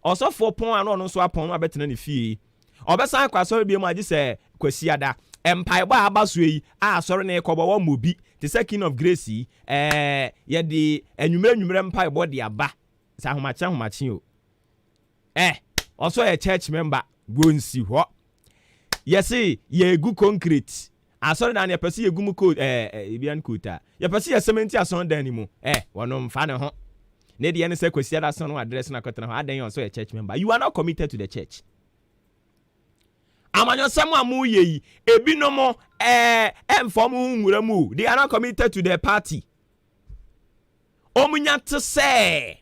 also for pon and no so upon better than fee. Obesan kwa sorry be mu agi say kwasiada empaibo abaso yi a sorry na ekobo wo mobi the second of grace ye de enwumere empaibo de aba sa homache o also a church member go nsi ho yes ye gu concrete asori na ne pese ye gumu code ebian kota ye pese ye cement ason dan ni mu wono mfa ne ho ne de ye ne se kwasiada son address na kotena ho adan also a church member. You are not committed to the church. Amanyo samu amu ye ebinomo emfomu nwuramu, they are not committed to the party. Omunya to say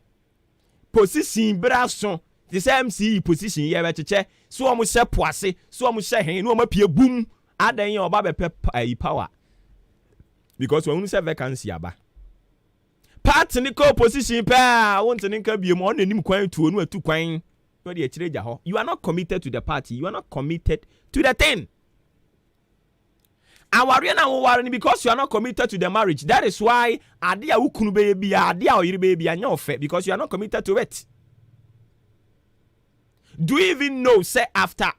position braso the same MC position ye becheche so omu se poase so omu se hen no mapie boom adan ye oba be power because when you say vacancy aba party ni ko position pa won tini nka biem on anim kwan tuo no atu kwan. You are not committed to the party. You are not committed to the thing. Because you are not committed to the marriage. That is why because you are not committed to it. Do you even know? Say after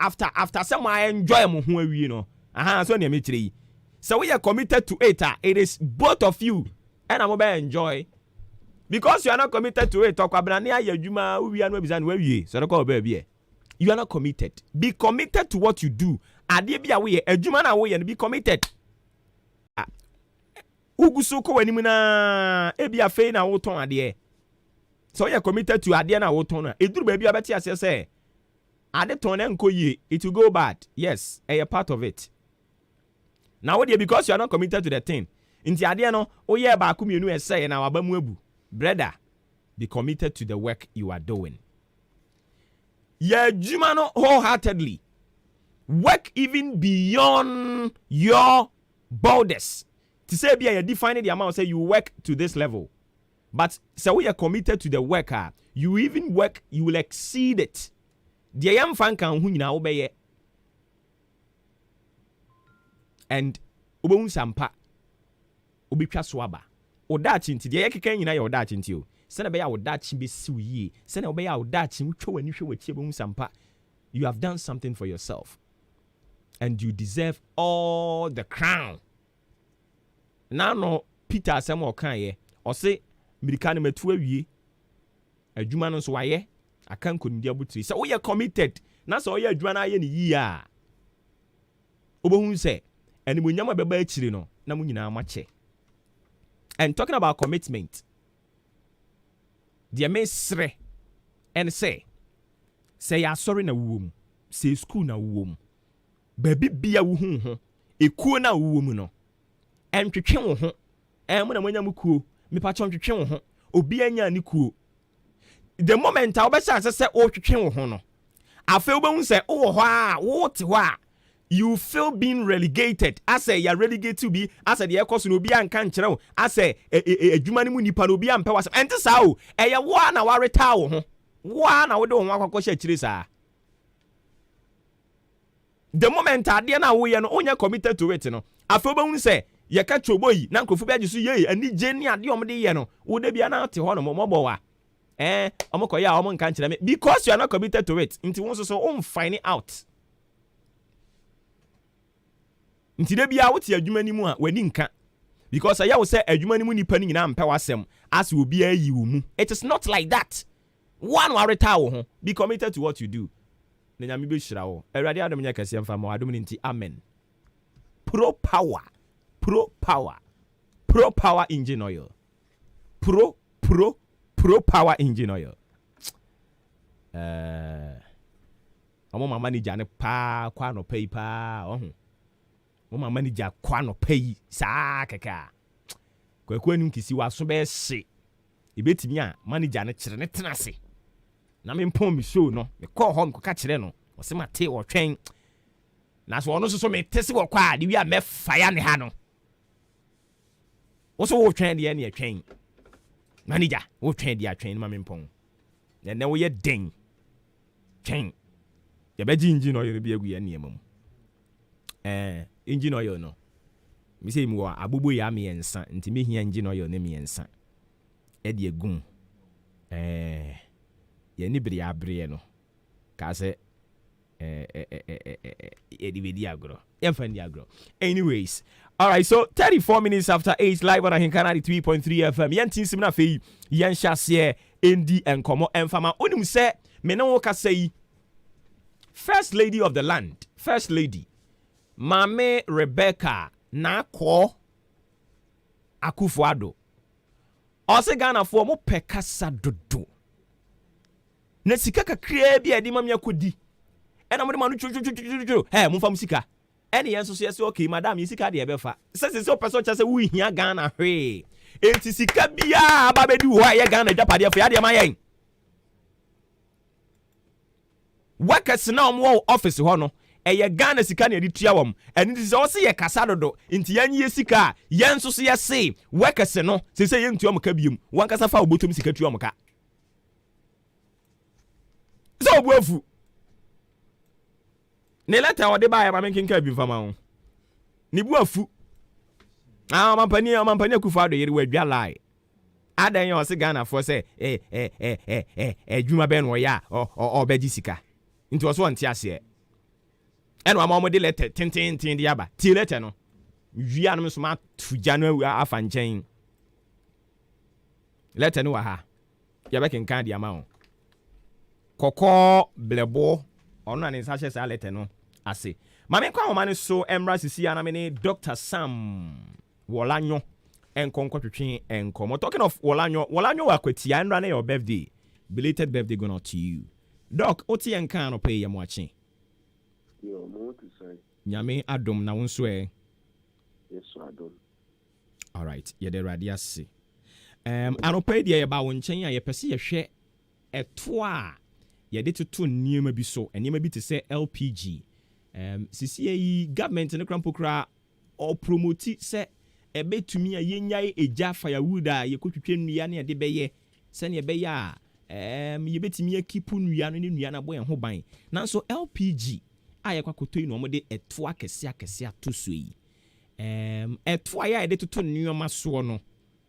someone enjoy you know. So we are committed to it. It is both of you and I'm gonna enjoy. Because you are not committed to it, you are not committed. Be committed to what you do. Be committed. So you are committed to Adiana Wotona. It do baby about say. It will go bad. Yes, a part of it. Now because you are not committed to the thing. Inti Adiano, ba say na wabamuebu. Brother, be committed to the work you are doing. Yeah, Jumano wholeheartedly. Work even beyond your borders. To say, you define the amount, say you work to this level. But so we are committed to the worker. You even work, you will exceed it. The young fan can who now obey. And Ubun Sampa Ubika Swaba. Odachi nti de yekeka nyina ye odachi nti o se na be ya odachi be siw yi se na be ya odachi wutwa wani hwe wachi be sampa. You have done something for yourself and you deserve all the crown. Now no Peter asem o kan ye o se mirika na matu awie adwuma no so waye aka nkonidi abutiri se we committed na se o ye adwuma na ye ni yi a obohun se animonyam abeba akiri no na mu nyina amache. And talking about commitment, the mesre and say ya sorry na wom, say school na wom, baby bia wuhu ho, ekuo na wom no, and twetwe wo ho, na mwanya mukuo, me pa twetwe wo ho, obi anya ni kuo. The moment a obesa say o twetwe wo ho no, afa obehu say o ho a, wo te ho a, you feel being relegated. I say you are relegated to be. I say the course no be an can channel. I say adwuma ni mu nipa no be an pe wasem. Ente sa o e ya wa na wa reta wo ho. Wa na wo de ho akwakwọ hye chire sa. The moment ade na wo ye no onya committed to it no. Afa ba hu say ye ka chobo yi na nkrofu be agisu ye ani je ni ade om de ye no. Wo de bia na te ho no mobo wa. Omko ya om nka chire me because you are not committed to it. Nti won so find it out. Ntide bia wote adwuma ni mu a wani nka because aya wo say adwuma ni mu nipa ni nyina mpa wasem as obi ayi wo mu. It is not like that. One wareta wo ho. Be committed to what you do. Na nyame be hira wo. Awurade adom nya kase mfa ma adom ni nti amen. Pro power engine oil. Pro power engine oil. Amo manager ne pa kwa no pay pa ohun. Mama manager kwa no pay saa kaka kwa nim kisi waso be hye ebetimi a manager ne kire ne tenase na me mpon mi show no me call home ko ka kire no o se mate wo twen na so ono so me tese wo kwa de wi a me fire ne ha no wo so wo twen de ne twen manager wo twen de a twen ma me mpon na wo ye den twen ya be jinji no yo bi agu ya ne mam engine oil no mi say mi wa abubu ya me yensa nti me hia engine oil ne me yensa e de egum ye ni bri abre no ka se di agro. Anyways, all right, so 34 minutes after 8 live on Ahinkana 3.3 FM. Yentin simna fei yen shase endi enkomo enfama onim se me na wo ka sei first lady of the land, first lady Mame Rebecca Nako Akufo-Addo. Ose Ghana fo mo pekasa dodo. Na sika kakra bi edi mamya kodi. Ena mo de manu chu. Hey, mo fam sika. Ene yen so yes okay, madam, sika de ebefa. Se person cha se wu hia Ghana hwe. Enti sika bia ba bedi wo aye Ghana japade fo ya de ma yen. Workers na mo office ho no. Eye Ghana sika na edi tua wom. Eni ti se o se ye kasa dodo. Enti yanye sika, yen so ye se workers no, se yen tua mo ka biem. Wan kasa fa obotom sika tua mo ka. So obuafu. Ne letter o de ba ya ma menkenka bi fama ho. Ni buafu. Mampani Akufo-Addo yeri wadwa lie. Adan yo se Ghana for say adwuma be no ya o beji sika. Nti o so nti ase. Eno ama de letter tintin de aba. Ti letter no. Wia no so ma tuja no afa nchen. Letter no wa ha. Ya be kenka de ama ho. Koko blebo ono na nsa hye sa letter no ase. Mame kwa homa ne so emra sisi anamene Dr. Sam Wolanyo enkonko twetwe enkomo. Talking of Wolanyo wakwatia nra na your birthday. Belated birthday going out to you. Doc, oti enka no pay yam wachi. Yo, mo to say. Nyame adom na wonso e. Yes, adom. All right, ye de radiase. Anope dia ye ba wo nchen a ye pese ye hwe eto a ye de tutu niema bi so, niema bi te se LPG. Sisi yi government ne krampokra o promote se ebetumi a yenyai eja firewood a ye kotwetwe nnua ne de beye se ne beye a ye betumi akipu nnua no ne nnua na boye ho ban. Nanso LPG a ye kwakotoi no mo de eto akese ato so yi. Eto ya de tutu nneoma so no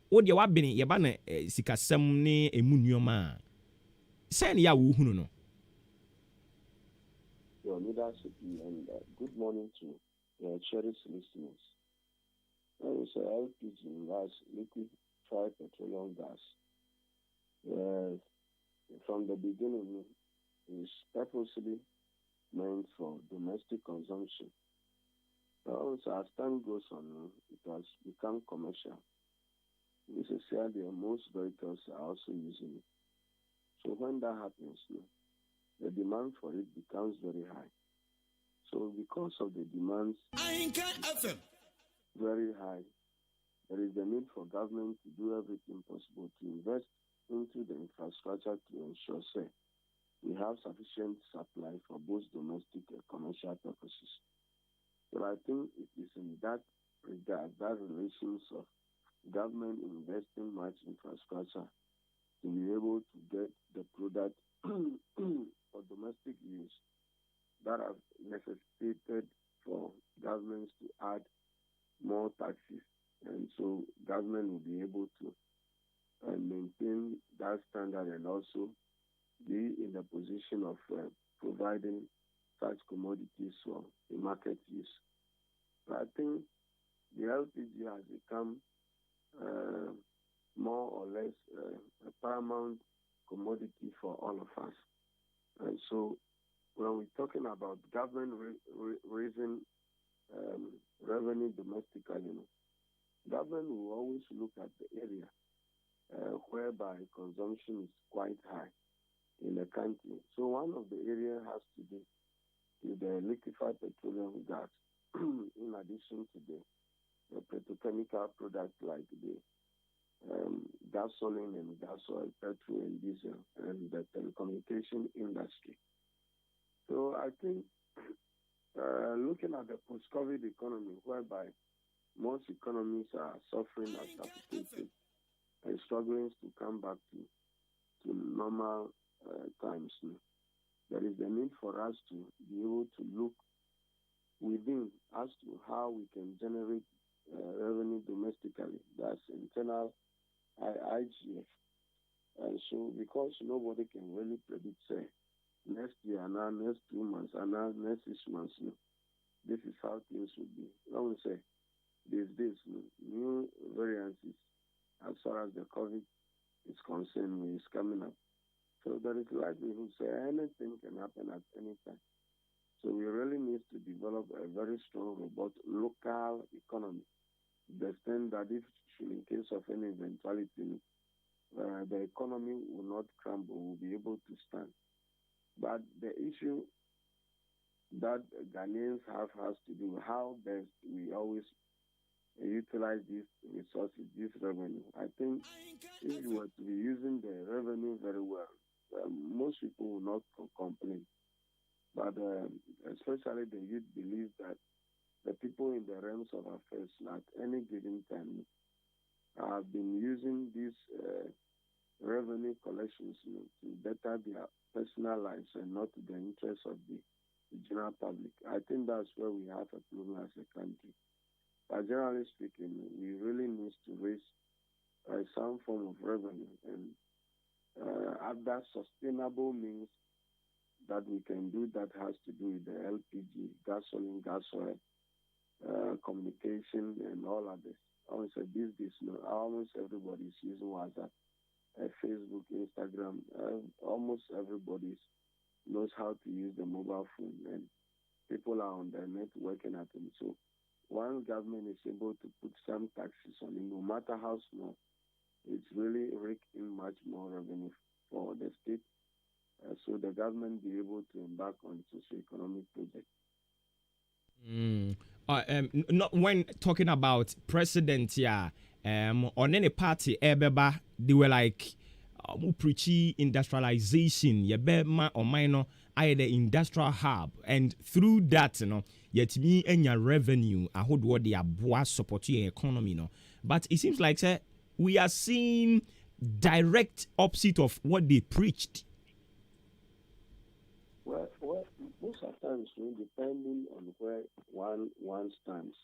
wo de wabene ye ba na sikasem ne emu nneoma se ne ya wo hunu no. Your leadership and good morning to your cherished listeners. It's LPG gas, liquefied petroleum gas. From the beginning, is purposely meant for domestic consumption. So as time goes on, it has become commercial. This is where most vehicles are also using it. So when that happens, the demand for it becomes very high. So because of the demands very high, there is the need for government to do everything possible to invest into the infrastructure to ensure we have sufficient supply for both domestic and commercial purposes. So I think it is in that regard, that relations of government investing much infrastructure to be able to get the product for domestic use that have necessitated for governments to add more taxes, and so government will be able to maintain that standard and also be in the position of providing such commodities for the market use. So I think the LPG has become more or less a paramount commodity for all of us. And so when we're talking about government raising revenue domestically, government will always look at the area whereby consumption is quite high in the country. So one of the areas has to do with the liquefied petroleum gas, in addition to the petrochemical products like the gasoline and gas oil, petrol and diesel, and the telecommunication industry. So I think looking at the post-COVID economy, whereby most economies are suffering and suffocating and struggling to come back to normal times, there is the need for us to be able to look within as to how we can generate revenue domestically. That's internal IGF. And so, because nobody can really predict, say, next year, now, next 2 months, and now, next 6 months, this is how things will be. I would say, these days, new variants, as far as the COVID is concerned, is coming up. So there is likelihood, say, anything can happen at any time. So we really need to develop a very strong, robust local economy. To the extent that if, in case of any eventuality, the economy will not crumble, will be able to stand. But the issue that Ghanaians have has to do how best we always utilize these resources, this revenue. I think if you were to be using the revenue very well, most people will not complain. But especially the youth believe that the people in the realms of affairs at any given time have been using these revenue collections to better their personal lives and not the interests of the general public. I think that's where we have a problem as a country. But generally speaking, we really need to raise some form of revenue and other sustainable means that we can do that has to do with the LPG, gasoline, gas oil, communication, and all others. Also, these days, almost everybody is using WhatsApp, Facebook, Instagram. Almost everybody knows how to use the mobile phone, and people are on the net working at them. So, once government is able to put some taxes on it, no matter how small, it's really raking much more revenue for the state. So the government be able to embark on socio-economic projects. Not when talking about president, yeah, on any party, ebeba, they were like, preachy industrialization, yebema or minor, I the industrial hub, and through that, yet me and your revenue, I hold what they are support your economy, But it seems like, sir, we are seeing direct opposite of what they preached. Well, most of the times, depending on where one stands,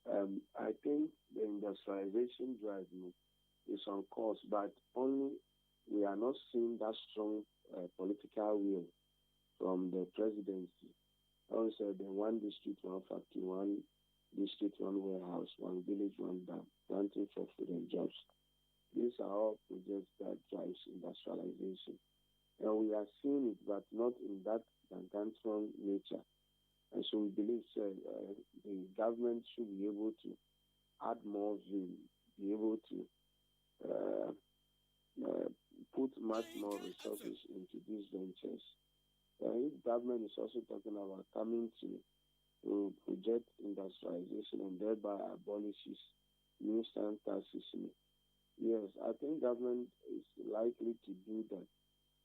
I think the industrialization drive is on course, but only we are not seeing that strong political will from the presidency. Also, the one district, one factory, one district, one warehouse, one village, one dam, planting for food and jobs. These are all projects that drives industrialization. And we are seeing it, but not in that gargantuan nature. And so we believe the government should be able to add more view, be able to put much more resources into these ventures. If government is also talking about coming to project industrialization and thereby abolishes new stamp taxes, yes, I think government is likely to do that.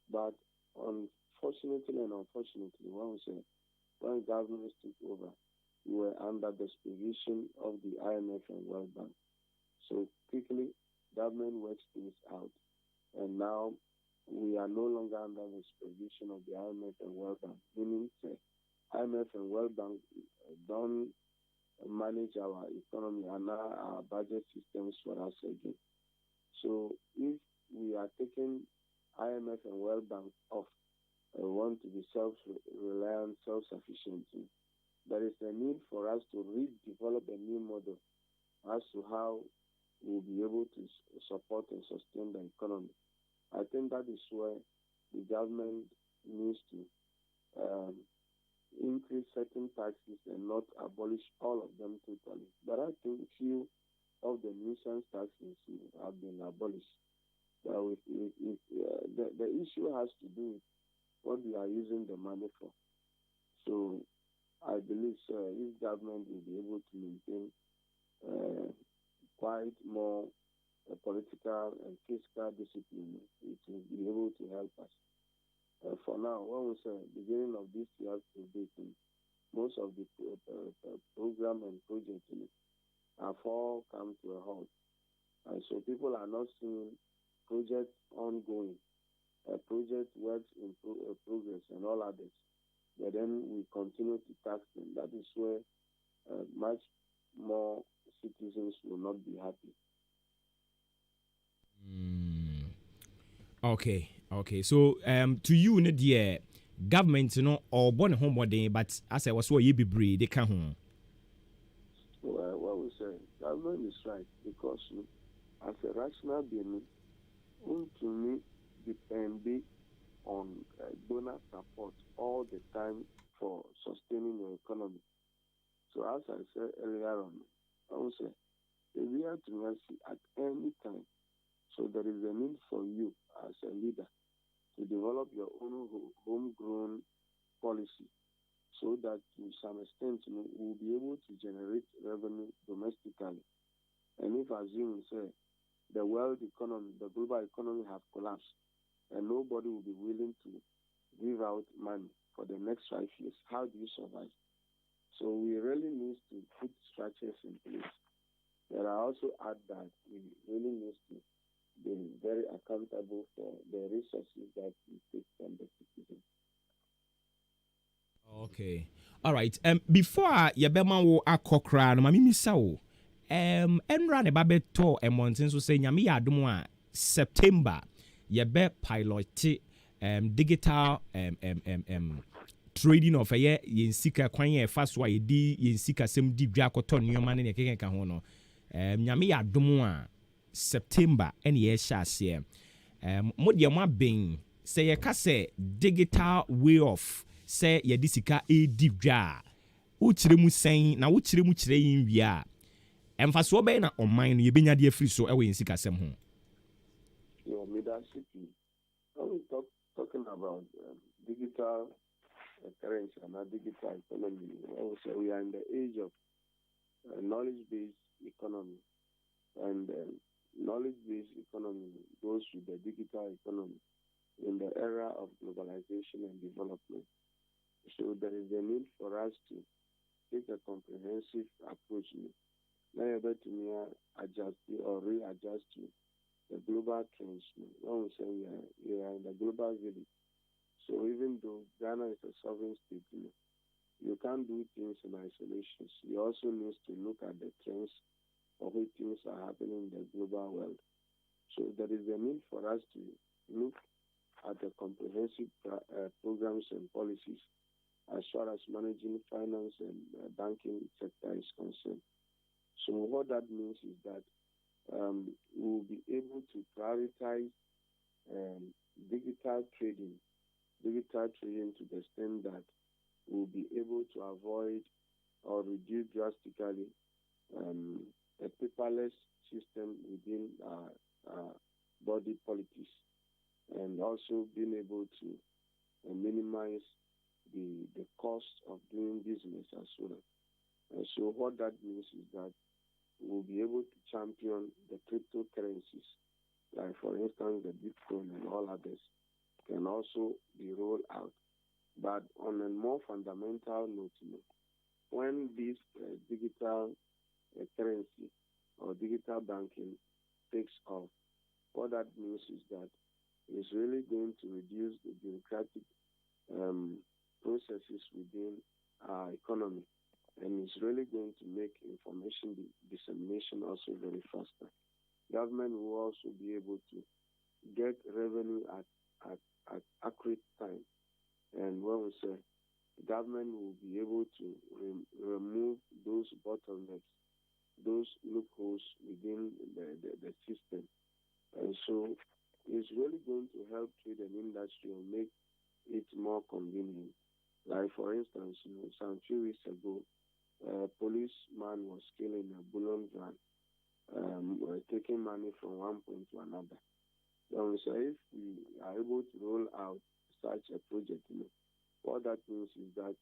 But unfortunately and unfortunately, when governments took over, we were under the supervision of the IMF and World Bank. So quickly, government works things out. And now we are no longer under the supervision of the IMF and World Bank, meaning IMF and World Bank don't manage our economy and now our budget systems for us again. So if we are taking IMF and World Bank off, want to be self-reliant, self-sufficient, there is a need for us to redevelop a new model as to how we'll be able to support and sustain the economy. I think that is where the government needs to increase certain taxes and not abolish all of them totally. But I think few of the nuisance taxes have been abolished. The issue has to do with what we are using the money for. So I believe if government will be able to maintain quite more political and fiscal discipline, it will be able to help us. For now, when we say beginning of this year to date, most of the program and projects have all come to a halt. And so people are not seeing projects ongoing, project works in progress and all others. But then we continue to tax them. That is where much more citizens will not be happy. Okay. So to you no dear government no or born home modern, but as I was so ye be breed they can home. Well, what we say, government is right because as a rational being, to me depend on donor support all the time for sustaining your economy. So as I said earlier on, I would say we have to mercy at any time. So there is a need for you as a leader to develop your own homegrown policy so that to some extent we'll be able to generate revenue domestically. And if assume say the world economy, the global economy have collapsed and nobody will be willing to give out money for the next 5 years, how do you survive? So we really need to put structures in place. There are also add that we really need to be very accountable for the resources that we take from the citizens. Okay. All right. Before you be man wo akokra no mami misa wo. Enra ne ba beto emonten so say nyame ya adom a September ye be pilot digital trading of a yen sika kwan ye fa so a ye di yen sika sem di dwa akoto nneoma ne keke ka ho no. Nyame ya adom a September ene ye hya ase. Mo de mo aben say ye ka say digital way of say ye di sika edi dwa a wokyire mu sen na wokyire mu kyire yin wi a emfaso be na oman no ye benya de afiri so e we yin sika sem ho. Your leadership, when we talking about digital currency and digital economy, I would say we are in the age of knowledge-based economy, and knowledge-based economy goes with the digital economy in the era of globalization and development. So there is a need for us to take a comprehensive approach. Now you're able to adjust or readjust to the global trends. When we say we are in the global village, so even though Ghana is a sovereign state, you can't do things in isolation. You also need to look at the trends of how things are happening in the global world. So there is a need for us to look at the comprehensive programs and policies as far as managing finance and banking sector is concerned. So what that means is that we will be able to prioritize digital trading to the extent that we'll be able to avoid or reduce drastically a paperless system within body politics, and also being able to minimize the cost of doing business as well. So what that means is that we'll be able to champion the cryptocurrencies, like for instance the Bitcoin and all others, can also be rolled out. But on a more fundamental note, when this digital currency or digital banking takes off, what that means is that it's really going to reduce the bureaucratic processes within our economy, and it's really going to make information dissemination also very faster. Government will also be able to get revenue at accurate time, and when we say government will be able to remove those bottlenecks, those loopholes within the system, and so it's really going to help trade and industry and make it more convenient. Like for instance, some few weeks ago, a policeman was killing a bullion van, taking money from one point to another. So if we are able to roll out such a project, what that means is that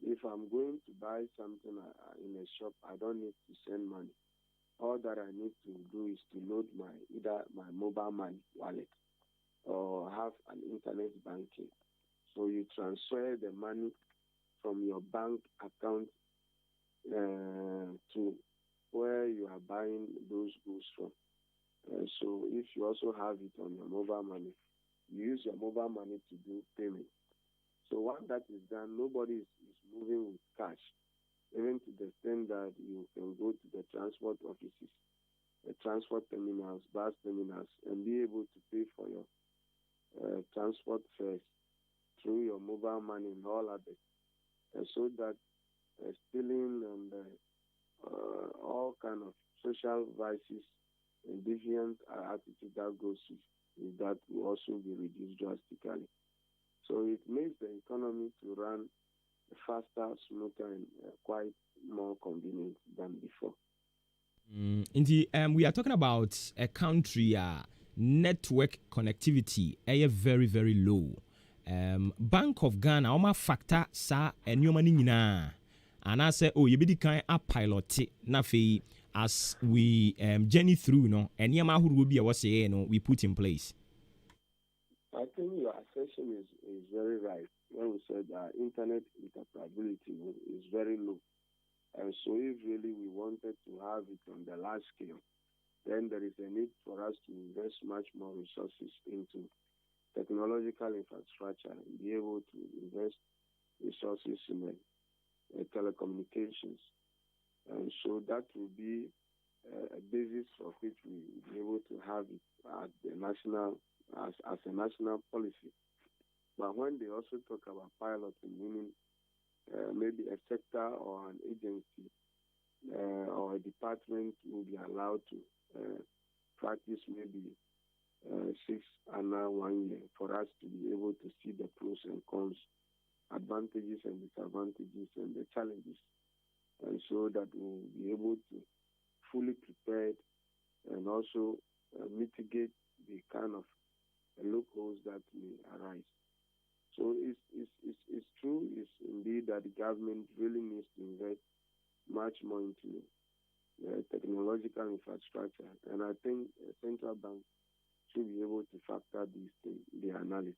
if I'm going to buy something in a shop, I don't need to send money. All that I need to do is to load either my mobile money wallet or have an internet banking. So you transfer the money from your bank account to where you are buying those goods from. So if you also have it on your mobile money, you use your mobile money to do payment. So once that is done, nobody is moving with cash, even to the extent that you can go to the transport offices, the transport terminals, bus terminals, and be able to pay for your transport fares through your mobile money and all others, so that stealing and all kind of social vices and deviant attitude that goes with that will also be reduced drastically. So it makes the economy to run faster, smoother, and quite more convenient than before. Indeed, we are talking about a country network connectivity very, very low. Bank of Ghana, oma factor sa enyoma ni nyina. And I say, oh, you be the kind of pilot na fe as we journey through, no, and yama who will be a say, no, we put in place. I think your assertion is very right when we said internet interoperability is very low. And so if really we wanted to have it on the large scale, then there is a need for us to invest much more resources into technological infrastructure and be able to invest resources in telecommunications. And so that will be a basis for which we will be able to have it at the national as a national policy. But when they also talk about piloting, meaning maybe a sector or an agency or a department will be allowed to practice maybe 6 and 1 year for us to be able to see the pros and cons, advantages and disadvantages and the challenges, and so that we'll be able to fully prepared and also mitigate the kind of loopholes that may arise. So it's true, it's indeed that the government really needs to invest much more into technological infrastructure. And I think central bank should be able to factor these things in the analysis.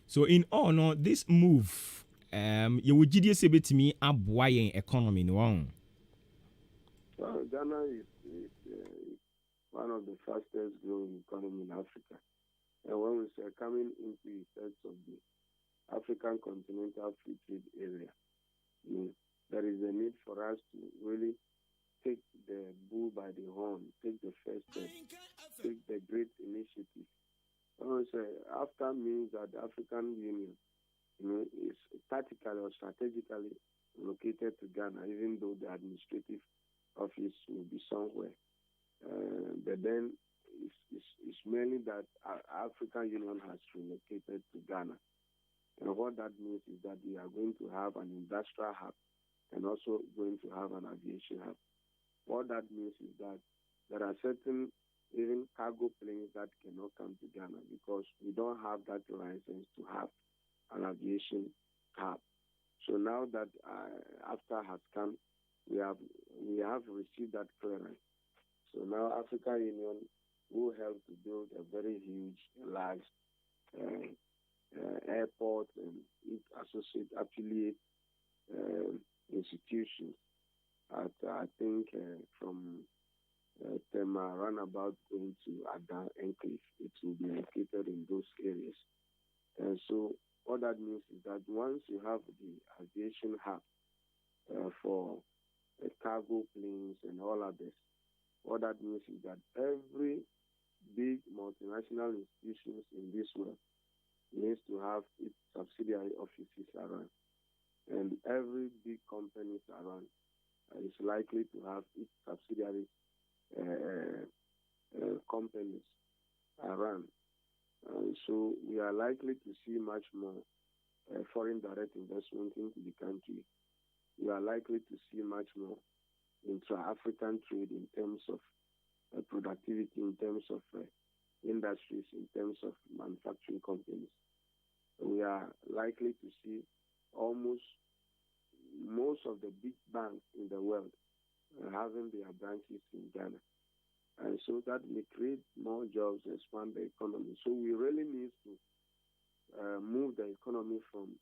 So in all, no, this move, you would say to me, aboying economy, no? Ghana is one of the fastest growing economy in Africa. And when we say coming into the effects of the African Continental Free Trade Area, there is a need for us to really take the bull by the horn, take the first step, take the great initiative. When we say after means that the African Union, is tactically or strategically located to Ghana, even though the administrative office will be somewhere. But then it's mainly that African Union has relocated to Ghana. And what that means is that we are going to have an industrial hub and also going to have an aviation hub. What that means is that there are certain even cargo planes that cannot come to Ghana because we don't have that license to have an aviation hub. So now that AFTA has come, we have received that clearance. So now African Union will help to build a very huge, large airport and its associate affiliate institutions at, I think, from Tema roundabout going to Ada Enclave. It will be located in those areas. And so what that means is that once you have the aviation hub for cargo planes and all others, what that means is that every big multinational institutions in this world needs to have its subsidiary offices around. And every big companies around is likely to have its subsidiary companies around. So we are likely to see much more foreign direct investment into the country. We are likely to see much more intra-African trade in terms of productivity, in terms of industries, in terms of manufacturing companies. We are likely to see most of the big banks in the world having their branches in Ghana. And so that may create more jobs, expand the economy. So we really need to move the economy from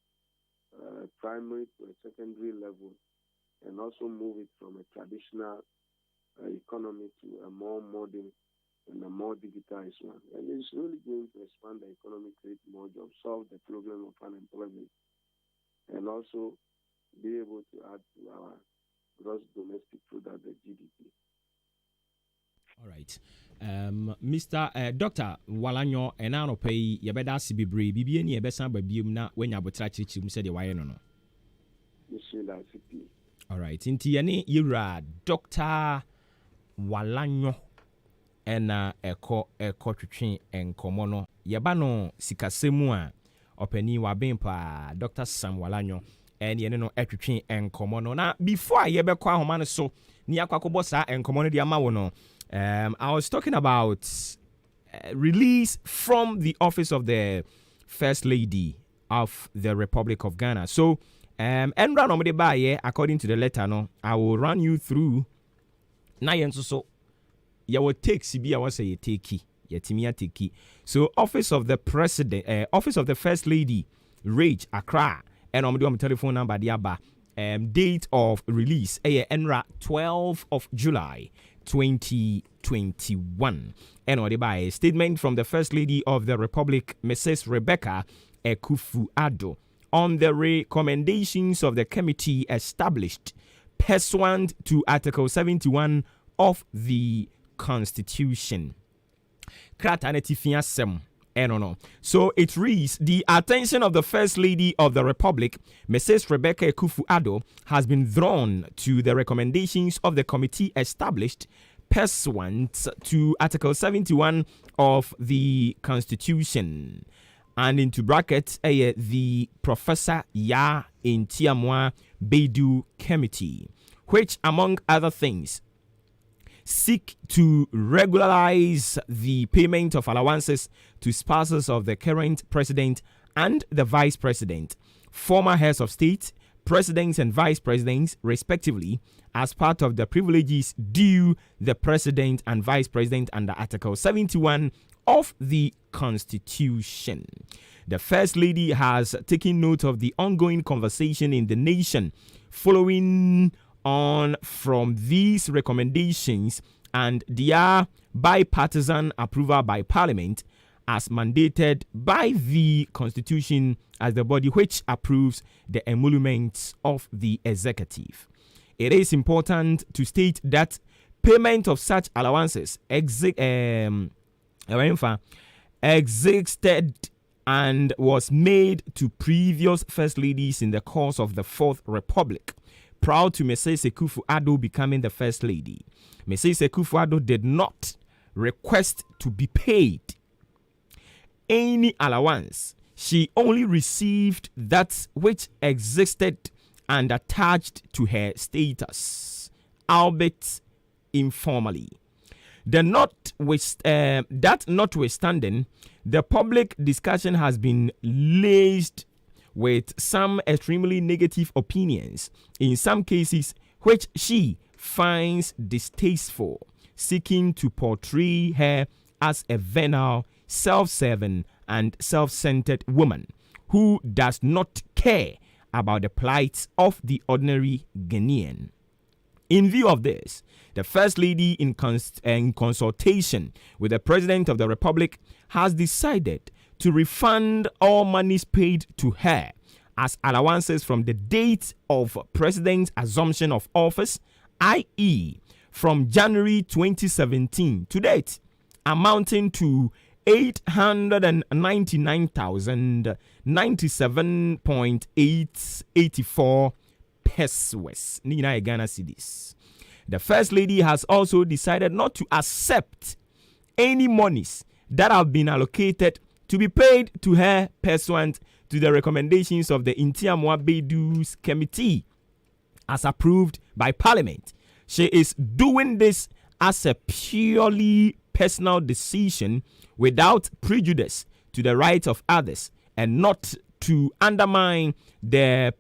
primary to a secondary level, and also move it from a traditional economy to a more modern and a more digitized one. And it's really going to expand the economy, create more jobs, solve the problem of unemployment, and also be able to add to our gross domestic product, the GDP. All right. Mr. Dr. Walanyo enano pay yebeda sibibre bibie ni yebesa babium na wenya botra chichim said the why no. All right. Inti yani yira Dr. Walanyo ena eko twetwe enkomo no yeba no sikasemu a opani wa bempa Dr. Sam Walanyo and yene no etwetwe enkomo no na before yebekwa ahoma no so ni akwakobo sa enkomo no dia ma wo no. I was talking about release from the office of the First Lady of the Republic of Ghana. So, Enra no me ba according to the letter, no, I will run you through. Na yen so ya will take CB. I will say take yetimia take. So, office of the President, office of the First Lady, Rage Accra, and I'm telephone number diaba. Date of release, Enra 12th of July. 2021. And by a statement from the First Lady of the Republic, Mrs. Rebecca Ekufu-Addo, on the recommendations of the committee established pursuant to Article 71 of the Constitution. So it reads, the attention of the First Lady of the Republic, Mrs. Rebecca Ekufu-Addo, has been drawn to the recommendations of the committee established pursuant to Article 71 of the Constitution. And into brackets, the Professor Ya Intiamwa Beidou Committee, which, among other things, seek to regularize the payment of allowances to spouses of the current president and the vice president, former heads of state, presidents and vice presidents, respectively, as part of the privileges due the president and vice president under Article 71 of the Constitution. The First Lady has taken note of the ongoing conversation in the nation following on from these recommendations and their bipartisan approval by Parliament as mandated by the Constitution as the body which approves the emoluments of the executive. It is important to state that payment of such allowances existed and was made to previous First Ladies in the course of the Fourth Republic. Proud to Mrs. Ekufu-Addo becoming the First Lady, Mrs. Ekufu-Addo did not request to be paid any allowance. She only received that which existed and attached to her status, albeit informally. That notwithstanding, the public discussion has been laced with some extremely negative opinions, in some cases which she finds distasteful, seeking to portray her as a venal, self-serving and self-centered woman who does not care about the plight of the ordinary Ghanaian. In view of this, the First Lady, in consultation with the President of the Republic, has decided to refund all monies paid to her as allowances from the date of President's assumption of office, i.e., from January 2017 to date, amounting to 899,097.884 pesos. Ghana cedis. The First Lady has also decided not to accept any monies that have been allocated to be paid to her pursuant to the recommendations of the Intiamwa Beidou's committee as approved by Parliament. She is doing this as a purely personal decision without prejudice to the rights of others and not to undermine the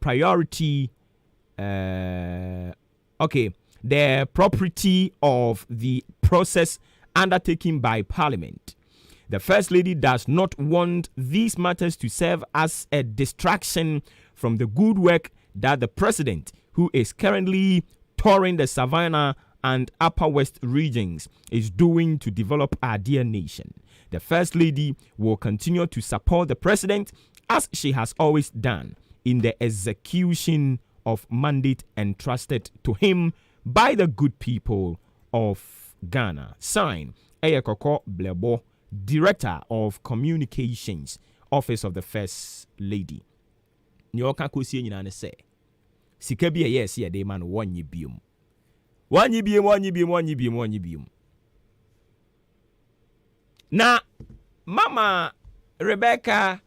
the property of the process undertaken by Parliament. The First Lady does not want these matters to serve as a distraction from the good work that the President, who is currently touring the Savannah and Upper West regions, is doing to develop our dear nation. The First Lady will continue to support the President as she has always done in the execution of mandate entrusted to him by the good people of Ghana. Sign Eye Koko Blebo, Director of Communications, Office of the First Lady. Ni oka kosie nyina ne se. Sika bi yes ye de man wonye biom. Wonye biom. Na Mama Rebecca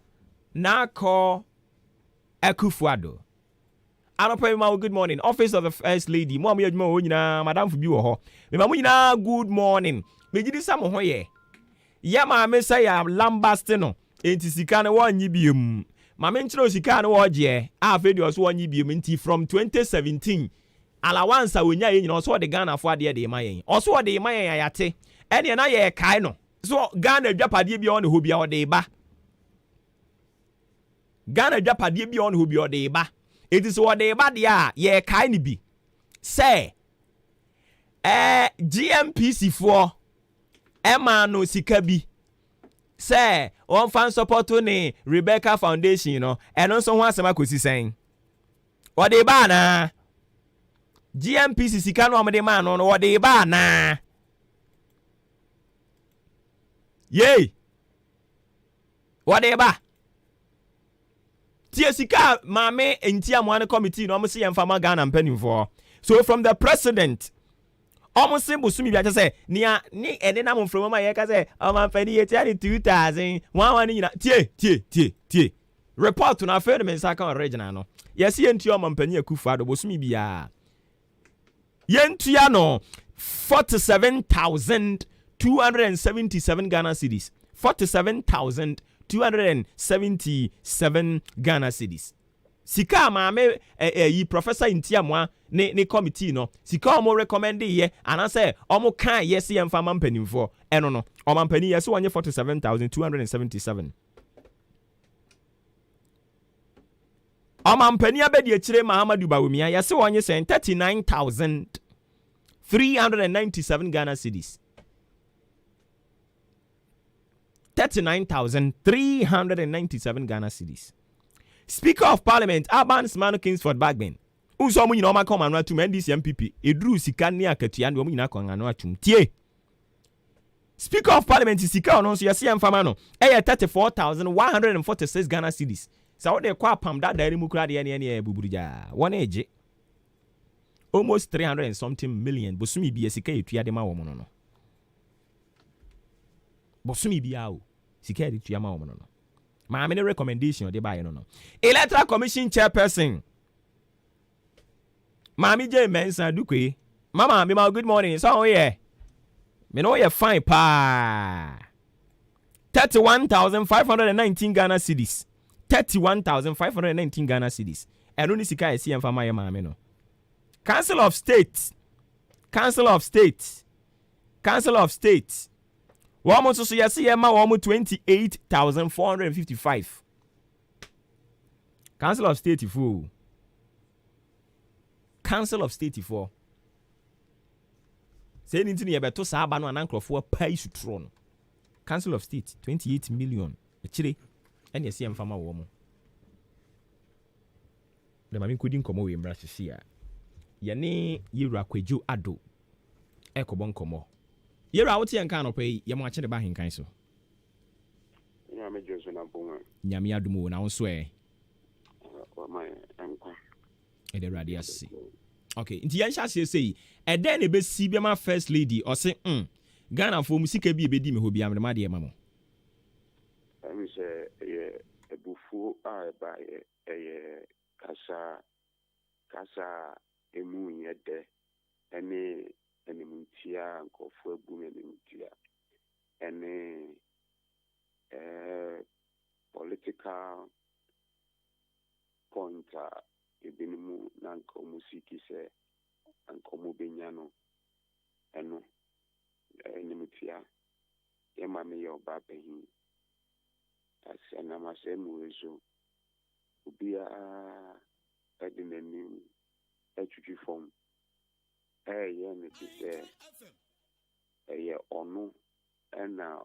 Nako Akufuado. Anopema, good morning. Office of the First Lady. Mom yajmo nyina Madam Fubi wo ho. Me mamu nyina good morning. Me gidi samo ho ye. Ya ma me say ya lambast no. Enti sika ne wonye biom. Ma me nchiro sika ne wo je. A fe de so wonye biom nti from 2017. Allowance wonya ye nyina so de Ghana fo ade de ma yen. Oso de ma yen ayate. Ene na ye kai no. So Ghana dwapade bi on ho bia o de ba. Ghana dwapade bi on ho bia o de ba. It is what they bad ya ye kind be. Say GMPC for Emma no sikabi. Say one fan support to Rebecca Foundation, you know, and also one sama kusi saying. What they ba na GMPC sikano amade man on what they ba na. Yay. What they ba? Tiesika mame entia mwane committee no omusi yemfama Ghana mpanimfo. So from the president omusi busumi bia say ni ene na mframa ma ye ka say omanfani ye tiari 2000 1 nyina tie report na afa de mensa kan regional no yes yentua omanfani Akufo-Addo busumi bia yentua no 47,277 Ghana cedis 47,277 Ghana cedis. Sika maame yi professor Intiamwa ne committee no. Sika omo recommend ye and say omo kan yes ye mfa mampanimfo. Eno no. Omampani yes wonye 47,277. Omampani abedi echire Mahamadu Bawumia yes wonye 39,397 Ghana cedis. 39,397 Ghana cedis. Speaker of Parliament, Alban Smano Kingsford Bagben. Unso mu nyina o makom anu atum NDC MPP. Edru sika ne akatua ne o mu nyina kon anu atum. Tie. Speaker of Parliament sika ono so yesi emfama no. Eye 34,146 Ghana cedis. Sa wo de kwa pam da dari mu kura de ne buburuja. Wona eje. Almost 300 and something million. Bosumi bi sika etua de ma wo mo no. Bosumi bia o sika de tuama wo no ma me recommendation de ba ye no Electoral Commission chairperson Mami J Mensa Dukwe mama me ma good morning so here me no ye fine pa 31,519 Ghana cedis 31,519 Ghana cedis eno ni sika esi emfa ma ye ma me no Council of State Woman so yes, ma woman 28,455. Council of State fool. Council of State for. Say anything you better sa ba no anankro for pay su tron. Council of State 28 million. Echire. And yes, am fama woman. The mami couldn't come away in Brassia. Yane Yira Kweju Ado. Eko bon komo. Yera woti enka no pay ye mo akye ba henkan so. Nyame Josu na bonga. Nyame adumu na wonso Wa mai enka. E de radiasi. Okay, nti yan sha sei e den e be si be ma first lady o se Ghana fo musika bi e be di me ho bi am de ma mo. Ami se ye ebufu a ba ye kasa emu yede ene mutia nkofo abu me mutia ene political pointer ebinimu na nkomu siki se nkomu benyano eno ene mutia ye mame ye oba behin asena masemu ezo ubia edinani etwitwi form ye me say ye onu na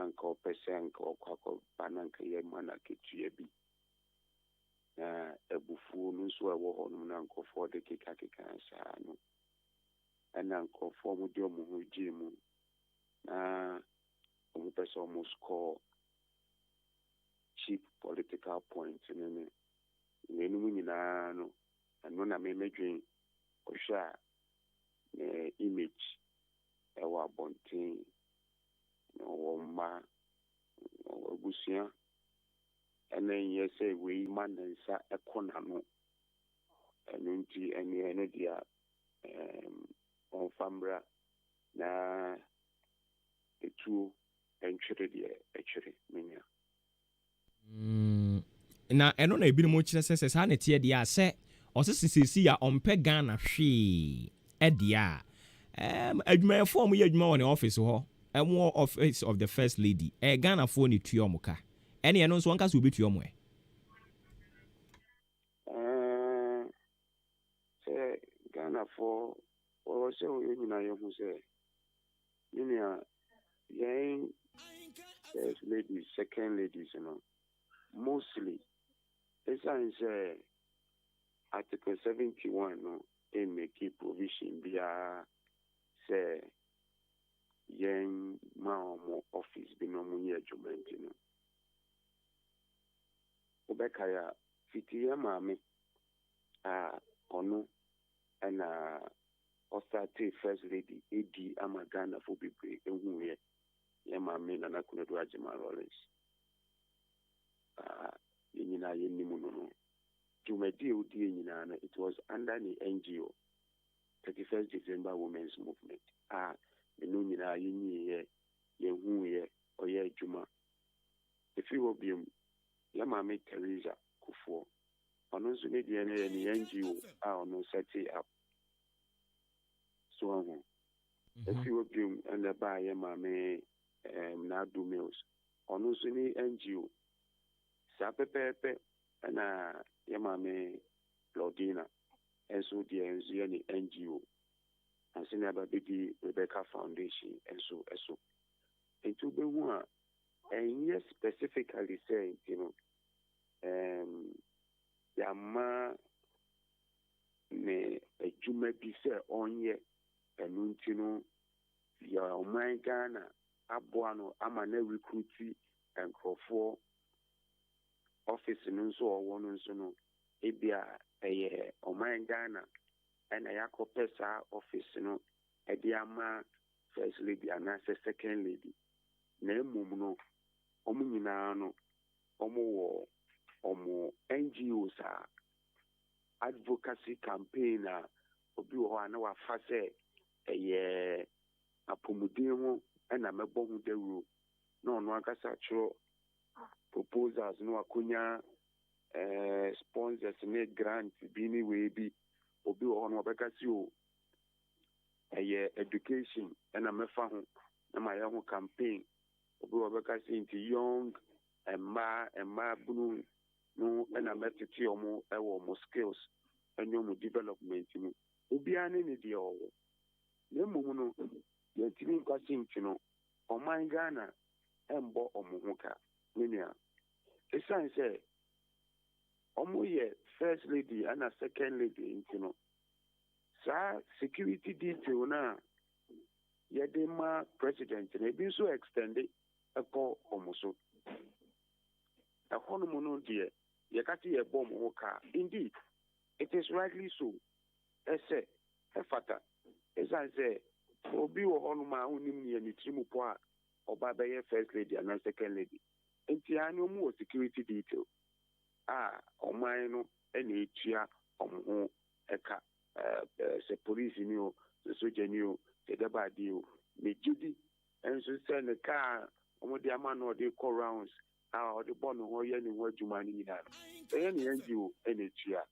nka opese nka okwakọ bananka ye mana ketua bi na ebufu no so ewo ho no na nkofo de keka sa no and Uncle Formudio Mujimu. Almost almost score cheap political points in any winning and when I may dream or share image our bonting or ma or busia and then yes say we man and sa a corner and unti any energy on Fambra na the two entry actually minya. Na eno na ebi mo kyerɛ sɛ saa ne tie dia sɛ ɔsesesesi ya ɔmpɛ Ghana hwee ɛdia adwumayɛfoɔ mo yɛ adwuma wɔ ne office hɔ ɛmo office of the first lady Ghana foɔ ne tuo mo ka ɛne ɛno nso wɔnka sɛ obi tuo mo sɛ Ghana foɔ or sɛ o nyina yɛ hu sɛ nyina yɛn first ladies second ladies mostly esan sɛ Article 71 no make provision bia say yen ma office bi no mu yɛ adwuma nti no obekaya fitiya maame a ɔno ɛna ɔstate first lady edi ama Ghana fo bebree ehu yɛ maame na nakunedo Agyeman Lawrence nyina yɛ nimu no Jumedi odi nyina no it was under the NGO 31st December Women's Movement menu nyina yɛ hu yɛ ɔyɛ adwuma efi obium ya maame Teresa Kufuor ɔno nso ne deɛ no yɛ ne NGO ɔno set up so ɔho efi obium ɛna ba yɛ maame Nadu Mills ɔno nso ne NGO saa pɛpɛɛpɛ ɛna yɛ maame Claudina enso deɛ nso yɛ ne NGO ansa na babedi Rebecca Foundation enso nti wobɛhu a ɛnyɛ specifically say yama ne adwuma bi sɛ ɔnyɛ ɛno nti no yɛ ɔman Ghana aboa no ama na recruiti nkurɔfoɔ office no nso ɔwɔ no nso no ebia ɛyɛ ɔman Ghana ɛna yakɔpɛ saa office no ɛde ama first lady anaasɛ second lady na mmom no ɔmo nyinaa no ɔmo wɔ ɔmo NGOs advocacy campaign obi wɔ hɔ a na wafa sɛ ɛyɛ apɔmuden ho ɛna mɛbɔ ho dawuro na ɔno ankasa kyerɛ proposals no akonya sponsors ne grants bi ni we bi obi wɔ hɔ no ɔbɛka si o ɛyɛ education ɛna mɛfa ho na ma yɛ ho campaign obi wɔ bɛka si nti young ɛmma bunu no ɛna mɛtete ɔmo ɛwɔ ɔmo skills ɛne ɔmo development mu obiara ne deɛ ɔwɔ na mmom no yɛntumi nkwasi nti no ɔman Ghana ɛmbɔ ɔmo ho ka nenia esan sɛ ɔmo yɛ first lady and second lady nti no saa security detail na yɛde ma president na ebi nso extend ɛkɔ ɔmo so ɛhɔ no mu no deɛ yɛkati yɛbɔ ɔmo ho ka indeed it is rightly so ɛsɛ ɛfata esan sɛ obi wɔ hɔ no ma onim ne ne tiri mu po a ɔba bɛyɛ first lady and second lady nti ano mu wɔ security detail ɔman no ɛna etua ɔmo ho ɛka sɛ police ni o sɛ soja ni o sɛ dabadi o mejudi ɛnso sɛ ne kaa ɔmo de ama no ɔde kɔ rounds ɔde bɔ no ho yɛ ne ho adwuma no nyinaa no ɛyɛ ne NGO ɛna etua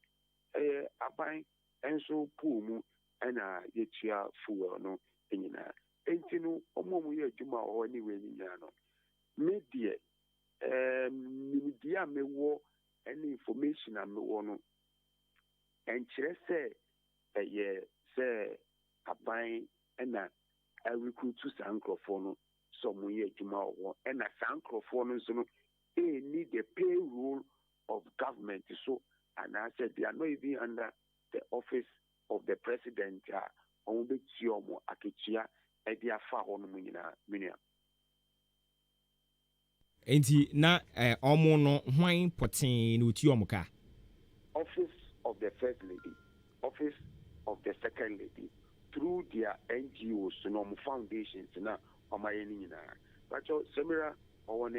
ɛyɛ aban ɛnso pool mu ɛna yɛtua fuel no nyinaa enti no ɔmo yɛ adwuma wɔ hɔ ne wɔ nyinaa no me deɛ nimdeɛ a mewɔ ɛne information a mewɔ no ɛnkyerɛ sɛ ɛyɛ sɛ aban ɛna recruit saa nkurɔfoɔ no sɛ ɔmo yɛ adwuma wɔ hɔ ɛna saa nkurɔfoɔ no nso no need the payroll of government so anaasɛ they are not even under the office of the president ɔmo bɛtua ɔmo aketua ɛde afa hɔ nom nyinaa menua. Enti na ɔmo no hwan poten no ti ɔmo ka. Office of the First Lady, Office of the Second Lady, through their NGOs, foundations, na ɔmayɛ ne nyinaa. But Samira ɔwɔ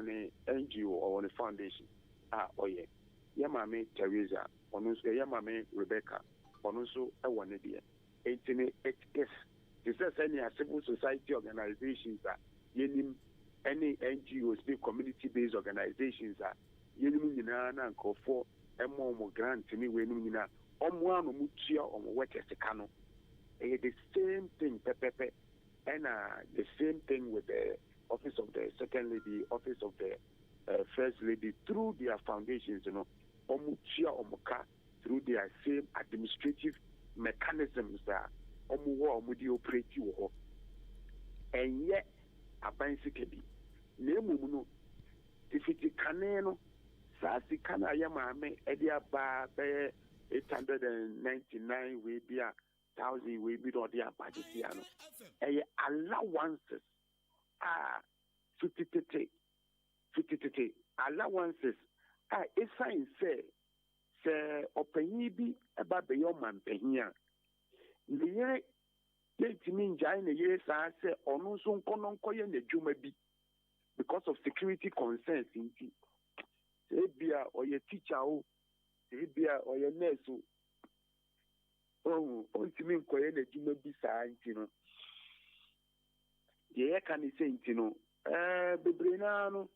ne NGO ɔwɔ ne foundation ɔyɛ. Yamame Teresa, ɔno nso Yamame Rebecca, ɔno nso ɛwɔ ne deɛ. It is any civil society organizations yenim any NGOs, big community-based organizations yenim nyinaa na nkɔfo ɛmɔ grant ni wenu nyinaa ɔmo ano mu tua ɔmo workers ka no. The same thing pepepe and the same thing with the Office of the Second Lady, Office of the First Lady, through their foundations, ɔmo tua ɔmo ka through their same administrative mechanisms that ɔmo wɔ ɔmo de operate wɔ hɔ. And yet aban sika bi na emu no tifiti kane no saa sika na ayɛ maame ɛde aba bɛyɛ 899 wei bi a 1,000 wei bi na ɔde aba de sia no ɛyɛ allowances fititete allowances ɛsan sɛ ɔpanyin bi ɛba bɛyɛ ɔmanpanyin a ne yere yɛntumi ngyae ne yere saa sɛ ɔno nso nkɔyɛ n'adwuma bi because of security concerns nti sɛ ebia ɔyɛ teacher o sɛ ebia ɔyɛ nurse o ɔntumi nkɔyɛ n'adwuma bi saa nti no deɛ yɛka ne sɛ nti no bebree naa no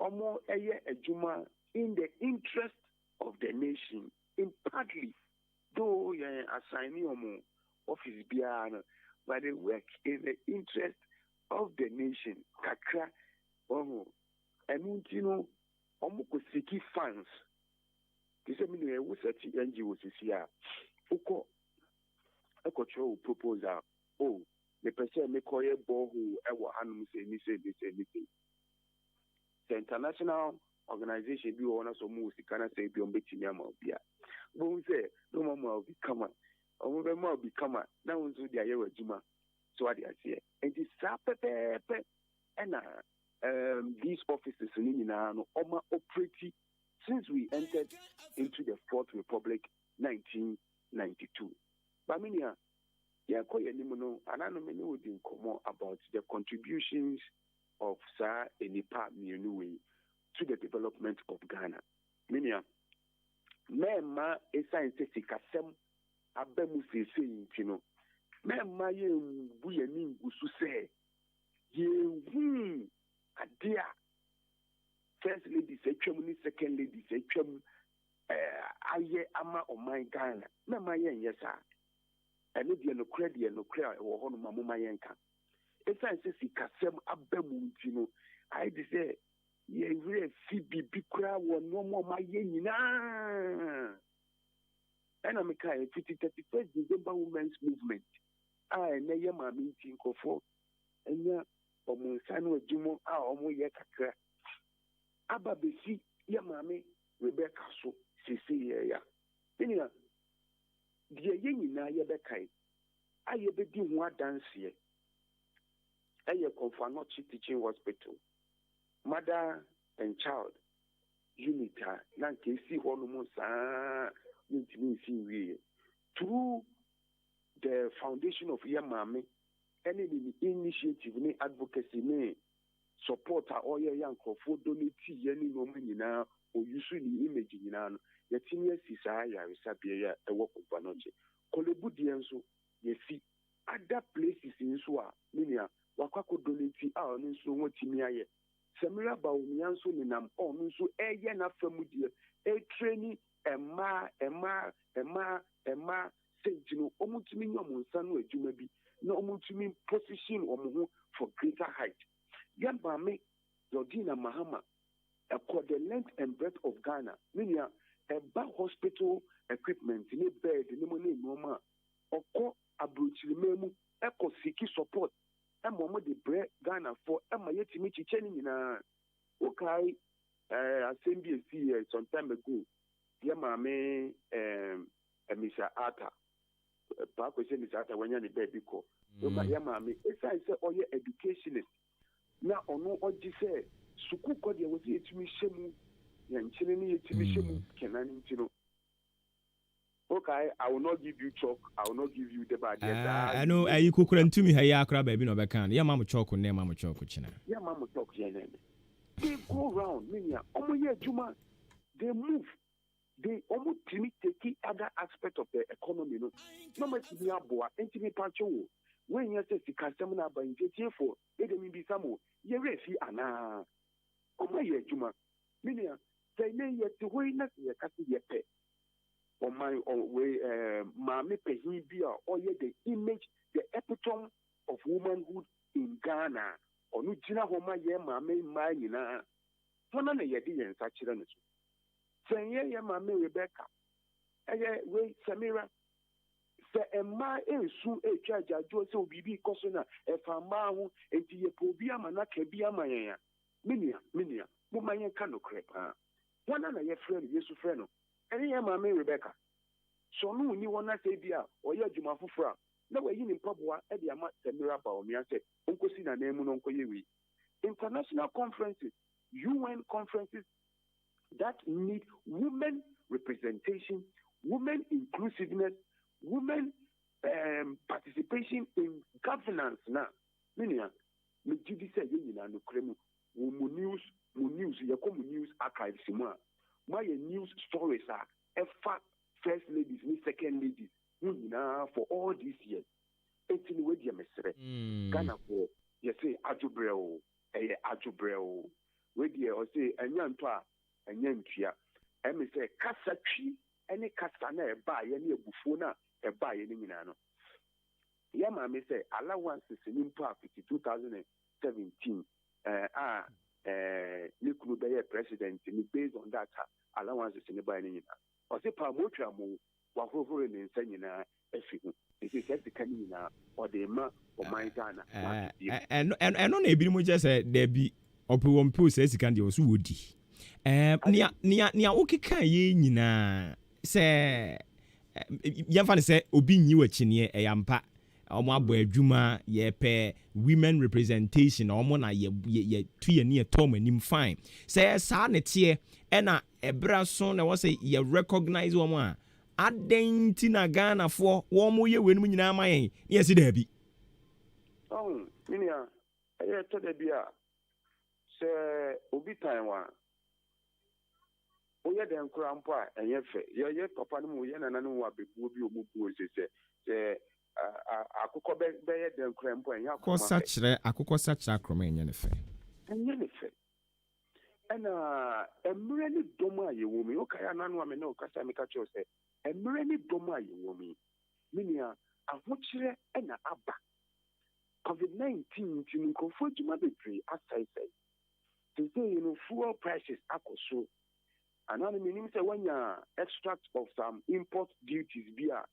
ɔmo ɛyɛ adwuma in the interest of the nation in partly though yɛn assign ɔmo office biara no but they work in the interest of the nation kakra ɛnu nti no ɔmo kɔ siki funds te sɛ mi na ɛwɔ sɛti NGO sisi a wokɔ ɛkɔtwerɛ wo proposal mepɛ sɛ mekɔyɛ borehole ɛwɔ hanom sɛ ni sɛ international organization bi wɔ hɔ na sɛ ɔmo wɔ sika na sɛ bi ɔmo bɛtumi ama obi a bohu sɛ na ɔmo ama obi kama ɔmo bɛma obi kama na wo nso de ayɛ wɔ adwuma so ade aseɛ nti saa pɛpɛɛpɛ ɛna these offices no nyinaa no ɔma operate since we entered into the Fourth Republic 1992. Baminia, yɛkɔ yɛnim no anano me ne wodi nkɔmmɔ about the contributions of saa enipa mmienu wei to the development of Ghana. Minia, mɛɛma ɛsan sɛ sikasɛm aba mu seesei nti no mɛɛma yɛmbu yɛni ngu so sɛ yɛhu ade a First Lady sɛ twam ne Second Lady sɛ twam ayɛ ama ɔman Ghana mɛɛma yɛnyɛ saa ɛno deɛ nokorɛ a ɛwɔ hɔ no ma moma yɛnka ɛsan sɛ sikasɛm aba mu nti no ayɛ de sɛ yɛwerɛ fi biribi koraa wɔ nneɔma ɔma yɛ nyinaa ɛna meka fiti 31st December Women's Movement ɛnɛ yɛ maame nti nkɔfoɔ ɛnya ɔmo nsa no adwuma a ɔmo yɛ kakra aba bɛsi yɛ maame Rebecca so sese yɛya ɛnea deɛ yɛ nyinaa yɛbɛkae a yɛbɛdi ho adanseɛ ɛyɛ Kɔmfanochi Teaching Hospital Mother and Child unit a na nka esi hɔ no mu saa yɛntumi nsi nwie through the foundation of Yamame any initiative ne advocacy ne support a ɔyɛ yankrɔfo donate yɛ ne nneɛma nyinaa oyusu ne image nyinaa no yɛtumi asi saa yaresabea a ɛwɔ Kɔmfanochi Kolebu deɛ nso yɛsi other places nso a menua wakɔ donate a ɔno nso wɔtumi ayɛ Samira Baumia nso nenam ɔno nso ɛyɛ n'afa mu deɛ ɛtraining ɛma sɛnti no ɔmotumi nyɛ ɔmo nsa no adwuma bi na ɔmotumi position ɔmo ho for greater height yɛn maame Georgina Mahama ɛkɔ the length and breadth of Ghana menua ɛba hospital equipment ne bed ne mo ne nneɛma a ɔkɔ aburokyirima mu ɛkɔ siki support ɛma ɔmo de brɛ Ghana for ɛma yɛtumi kyekyɛ ne nyinaa wokae asɛm bi esi some time ago yɛ maame Mr. Arthur back with any sata when you're the baby call. So my mammy, it's I say, oh, your educationist. Now, on no, what you say, Sukuko, there was it to me, Shemu, and Chilini, to me, Shemu, can I, okay, I will not give you chalk. I will not give you the bad. I know you could to me, Hayakra, baby, no, back. Yeah, Mamma Chalk, name Mamma Chalk, China. Yeah, Mamma Chalk, yeah, they go around, Minia, yeah, Juma, they move. They almost take other aspect of the economy. No much be a boa, intimate pancho. When you say the customer by for, it may be some more. You refi ana. Oh my Juma, Minia, say nay yet to way not your cutting yet. Or my way, mammy pehibia, or yet the image, the epitome of womanhood in Ghana. Or no Gina Homa, yeah, mammy, mine, one of the idea and such. Say, yeah, mammy Rebecca. Wait, Samira. Say, and my soon a charge, I do so be cosina, if I'm mahu, and the Pobia Manaka be a maya. Minia, Mumaya cano crepe. One of your friend, Yesu Freno. And yeah, mammy Rebecca. So no, you want to say, dear, or your Juma Fufra. No way in Papua, and the Amat Samira Baumia said, Uncle Sina name Uncle Yewi. International conferences, UN conferences, that need women representation, women inclusiveness, women participation in governance. Now, Minia, me Judy said, you know, Kremu, news, news archives, my news stories are first ladies, second ladies, for all these years. It's in way, dear Mr. Ghana for, you say, Ajubreo, where dear, or say, and young and Yantia, and me say, Casachi, any Castana, buy any Buffona, a buy any Minano. Yama may say, allowances in impact 2017. You could be a president, based on that allowances in the buying. Or say, Pamotramo, Wahover and Senina, if you said the canina or the ma or my Ghana. And on a bit, just said there be Obuoba Ofori Amanfo also woody. Nia okay can ye nyina say yamfa say obi nyi wachine eyampa omo abo adwuma ye pe women representation omo na ye tu ye ne tom anim fine say sa ne tie e na ebra so na wo say ye recognize omo a adenti na Ghana for wo mo ye wenum nyina amayen yes da bi minia e to da bi a say obi time wa oye den kura mpo a enye fe ye papa no mo ye nana no wa bebu obi omubu se akụkọ be ye den kura mpo enye akụkọ sachire akroma enye ne fe ena emre ni doma ye wo mi o kaya nanu ame na o kasa me ka cho se emre ni doma ye wo mi minia ahokyere ena aba COVID-19 tin ko fo djuma bebre asai sai say fuel prices akoso. And I mean, when you extract of some import duties via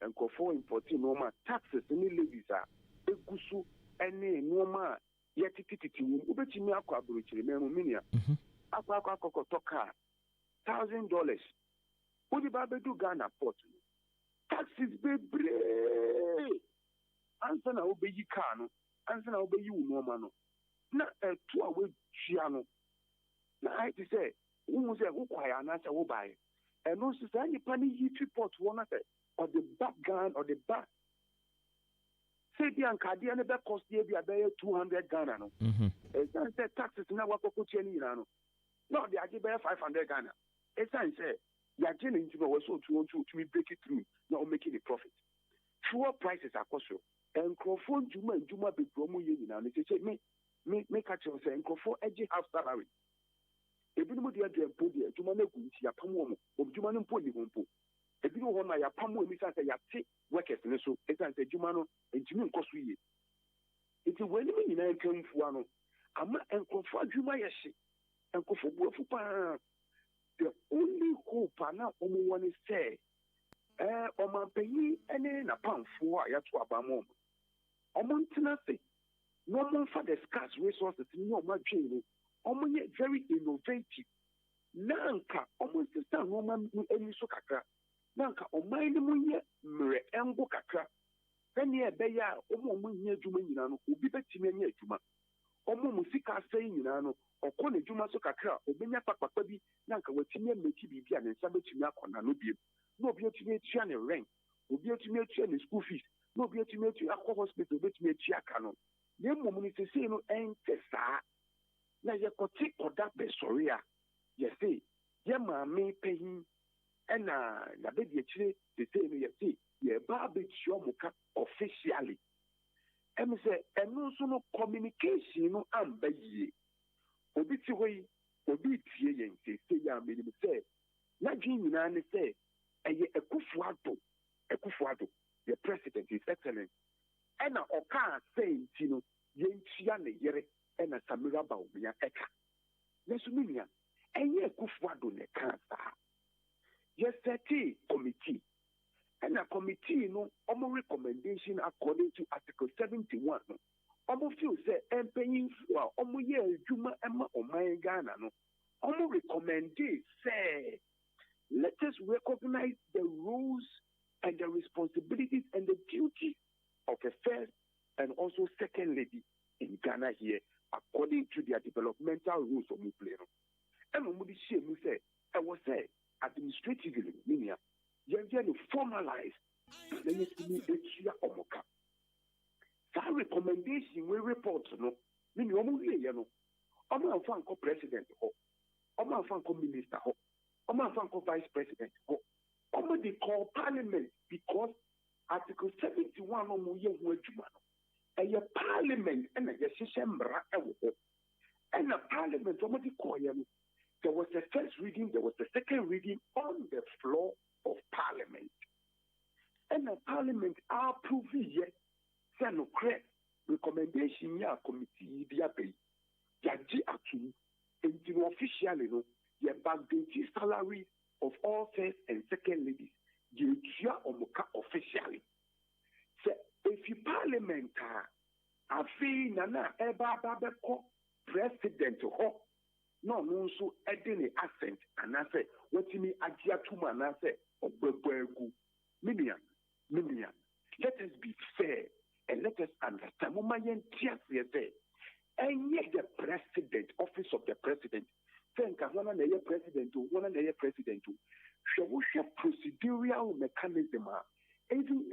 and for importing normal taxes, any ladies are egusu any normal yet tititi ubeti mi akwa aburichiri memu minia akwa toka $1,000 odi ba bedu Ghana port taxes bebre ansa na obeyi car no ansa na obeyi normal no na to awe tua no na I say who say who kwaya na say who buy and no say any pani heat report one say or the back gun or the back say the ankadi and the cost dey be 200 Ghana no e say taxes na wa kokochi ni no no they are give 500 Ghana e say ya gene into no so to break it through now making a profit fuel prices are cost and crofon juma be promo ye ni na say me catch you say crofon edge half salary ebi no dia dia po dia juma na kunti ya pamo mo juma no po ni mpo ebi no ho na ya pamo emi say ya te workers ne so e say juma no entimi nkoso ye enti wani me nyina kanfu ano ama enkofo adwuma ye hye enkofo buafu pa the only hope na omo woni say omanpanyi ene na pamfo a ya to abamo omo ntina say no mo fa the scarce resources ni o ma dwen ni very innovative. Nanka almost the same woman any so kakra. Nanka o mind munye mre engo kakra eni ebe ya omo nye adwuma nyina no obi betimi anya adwuma omo musika asɛe nyina no ɔkɔ ne adwuma so kakra obenya papapa bi na nka watimi ameki biribi a ne nsa betimi akɔna no biem na obi atumi atua ne rent obi atumi atua ne school fees na obi atumi atua akɔ hospital betumi atua aka no na mmom no sesei no ɛnte saa na yɛkɔte kɔda bɛsɔre a yɛse yɛ maame panyin ɛna nabɛdi akyire sesei no yɛse yɛba abɛtua ɔmo ka officially ɛmi sɛ ɛno nso no communication no amba yie obi ti hɔ yi obi tie yɛn sesei yɛ amenim sɛ n'adwene nyinaa ne sɛ ɛyɛ Akufo-Addo the president is excellent ɛna ɔka asɛe nti no yɛntua ne yere ɛna Samira Bawumia ɛka nso ne nua ɛyɛ Akufo-Addo ne ka saa yɛsɛte committee ɛna committee no ɔmo recommendation according to article 71 no ɔmo feel sɛ mpanyinfo a ɔmo yɛ adwuma ɛma ɔman Ghana no ɔmo recommended say let us recognize the rules and the responsibilities and the duties of a first and also second lady in Ghana here according to their developmental rules of play. And when we see say I was say administratively meaning you to formalize then you see a omoka. That recommendation we report no meaning omo here no omo fan ko president ho omo fan ko minister ho omo fan ko vice president ho omo they call parliament because article 71 omo ye ho adwuma no a parliament and a shembra and a parliament omo they call you. There was the first reading, there was the second reading on the floor of parliament. And the parliament approved yet, say no correct recommendation ya committee dia pay. Yaji atu, and officially no, ya backdated salary of all first and second ladies. You omoka officially. So if you parliament afi nana eba babeko president ho. No, so any accent, and I say, what you mean, Agia Tuma, and I say, Minian. Let us be fair and let us understand. Momayan Tias, say, and yet the president, office of the president, think of one another president to one another president to shall we have procedural mechanism, and do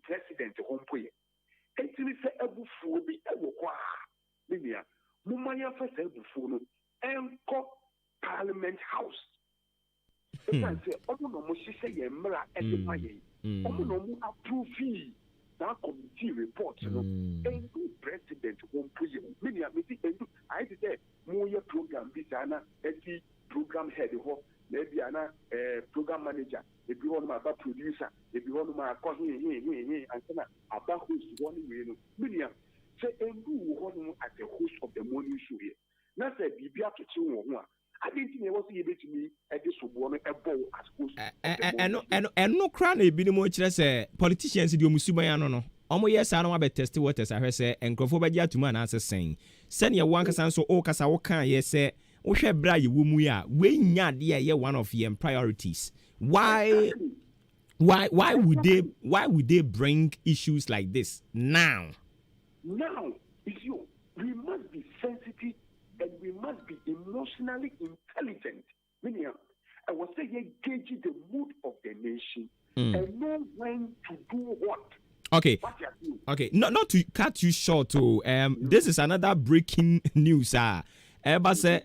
president home play. And to say, Abu Fobi, Abu Kwa, Minian, Mumaya first Abu Fono. Enko Parliament House. If I say, "Oh no, she say Yemra and the Maye." Oh no, approve that committee report. You know, and do president won't put you. Many of me and do. I say, "More program bisana, eti program head ho, maybe ana program manager. If you want my producer, if you want my cousin, and so about who's one way. Many of say and do one at the host of the morning show here." Na say bibia to chi wo ho a I didn't know what you betumi e de sobo no ebo as opposed no kra na ebi ni mo kire say politicians di omusuban ya no omo yes na wa be test waters ahwe say enkrofo be gya tuma na asesen sene ye wan kasa so o kasa wo kan ye say wo hwe bra ye wo mu ya we nya de ye one of your priorities. Why would they bring issues like this now? Now is you we must be sensitive and we must be emotionally intelligent. Meaning, I was saying, gauge the mood of the nation and know when to do what. Okay. Not to cut you short. This is another breaking news. Eba say,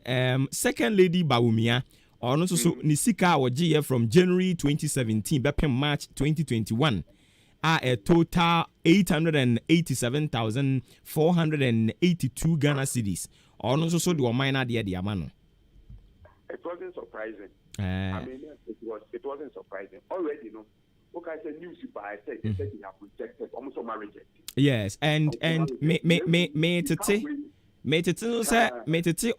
Second Lady Bawumia, or also so Nisika or GF from January 2017, back March 2021. A total 887,482 Ghana cedis. Or no so do a minor dear Diamano. It wasn't surprising. I mean, it wasn't surprising. Already, no. Okay, I said news by said they said they have rejected almost all my rejected. Yes, and me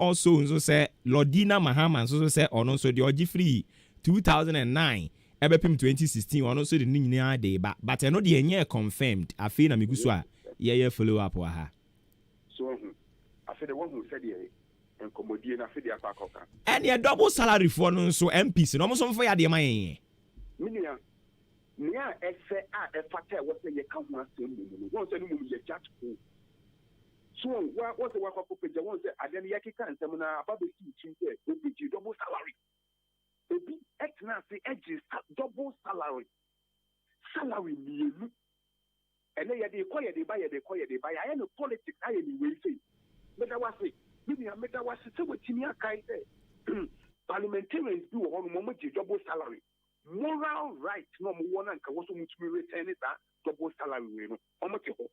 also say Lordina Mahama so say or no so the Oji free 2009. Ebepim 2016 or also the nyina day but I know the year confirmed. I feel na miguso a follow up wa ha. So I feel the one who said here and commodity na feel the akoka. And your double salary for no so MPs no mo so for ya de man. Minia Nia ese a efata was a yeka ho asem mu. Won say no mu ye chat ko. So what the work of page won say aden yakeka nsem na aba be si chin say obi ji double salary. Obi etna say edge double salary. Salary mienu. Ene ye de koye de buy I no politics I any way say. Meda was say meda was say wetimi akai say parliamentarians do on mo double salary. Moral right no mo wona nka wo so mutumi return it that double salary we no omo te ho.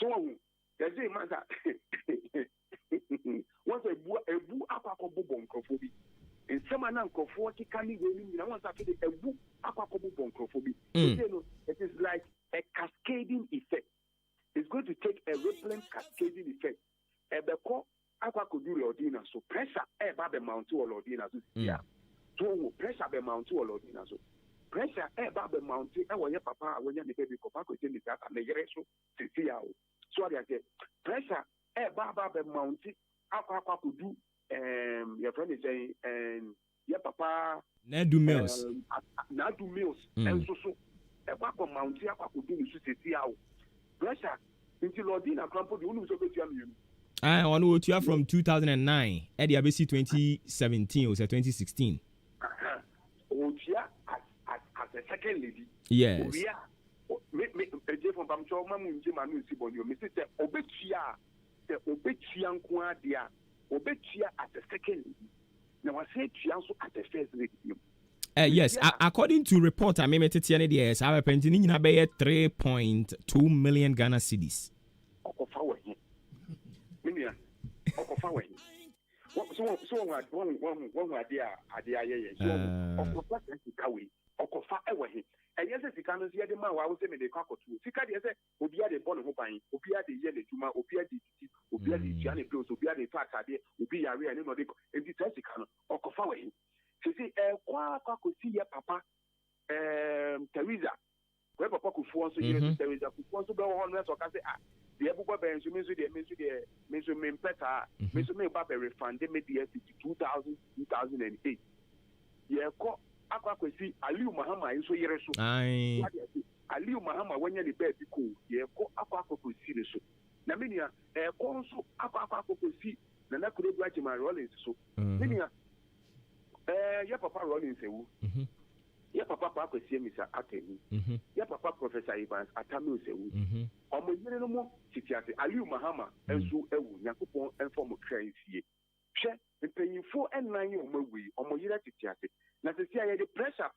So there's a man that once ebu akwako bobo nkrofo bi. In some man nkrofo ki kan ni we ni na once after ebu akwako bobo nkrofo bi. It is like a cascading effect. It's going to take a repellent cascading effect. Ebeko akwako do ordina so pressure e ba be mount to ordina so yeah. So pressure be mount to ordina so pressure e ba be mount e wo ye papa wo nya ne baby ko pa ko tell me that na yere so titi ya o. So they say pressure e ba be mount akwa ko do your friend is saying your papa na do meals and so e ba ko mount akwa ko do so titi ya o. Pressure until ordina crampo de unu so be tia me. I want to you from 2009 at the ABC 2017 or 2016. Otia as a second lady. Yes. Me from Bamcho Mamu Manu Sibonio, Mr. Obetia, the Obetia Quadia, Obetia as a second lady. Now I say Chianso at the first lady. Yes, according to report, I made it yes, our pension in Abbey 3.2 million Ghana cedis. So one idea Okofa ewe and yes, if you can't see the man, I will say me the cockle too. Sika, yes, Obia the Bon Hopine, Obia the Yellow Juma, Obia the Gianni Bills, Obia the Fat idea, Obia and no, and the Tessican, Okofa way. To see a quack could see your papa, Teresa, where papa could force you, Teresa, who wants to go on, or can say, the Abuba Bench, Mr. Mimpeta, Mr. Mbappe refund, they made the 2008. Yeah, akwa kwesi Aliu Mahama nso yere so Aliu Mahama wanya ne ba bi ko ye ko akwa kwesi ne so na menia ko nso akwa kwesi na na kuro gwa Jima Rollins so menia ya papa Rollins ewu ya papa kwesi Mr. Atemi ya papa Professor Evans Atami ewu omo yere no mo titiate Aliu Mahama enso ewu Yakopon enfo mo kran fie hwe mpanyinfo ennan ye omo wi omo yere titiate na se sia ye the pressure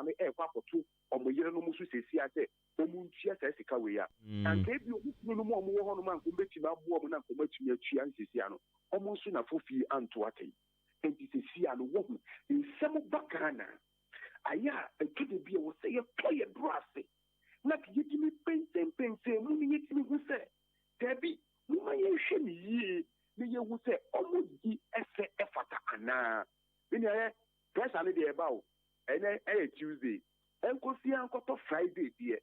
me e kwa koto omo yere no musu se sia se omu ntia se sika we ya and ke bi omu no mo omo wo hono man ko beti na bo omo na ko matumi atua nse sia no omo nso na fofi anto akai enti se sia no wo nsem bakana aya etude bi wo se ye toye brase na ke yitimi pense mu ni yitimi hu se debi mu ma ye hwe ni yi ni ye hu se omo di ese efata ana ni ye pressure ni dey about Tuesday enkosi ankoto Friday there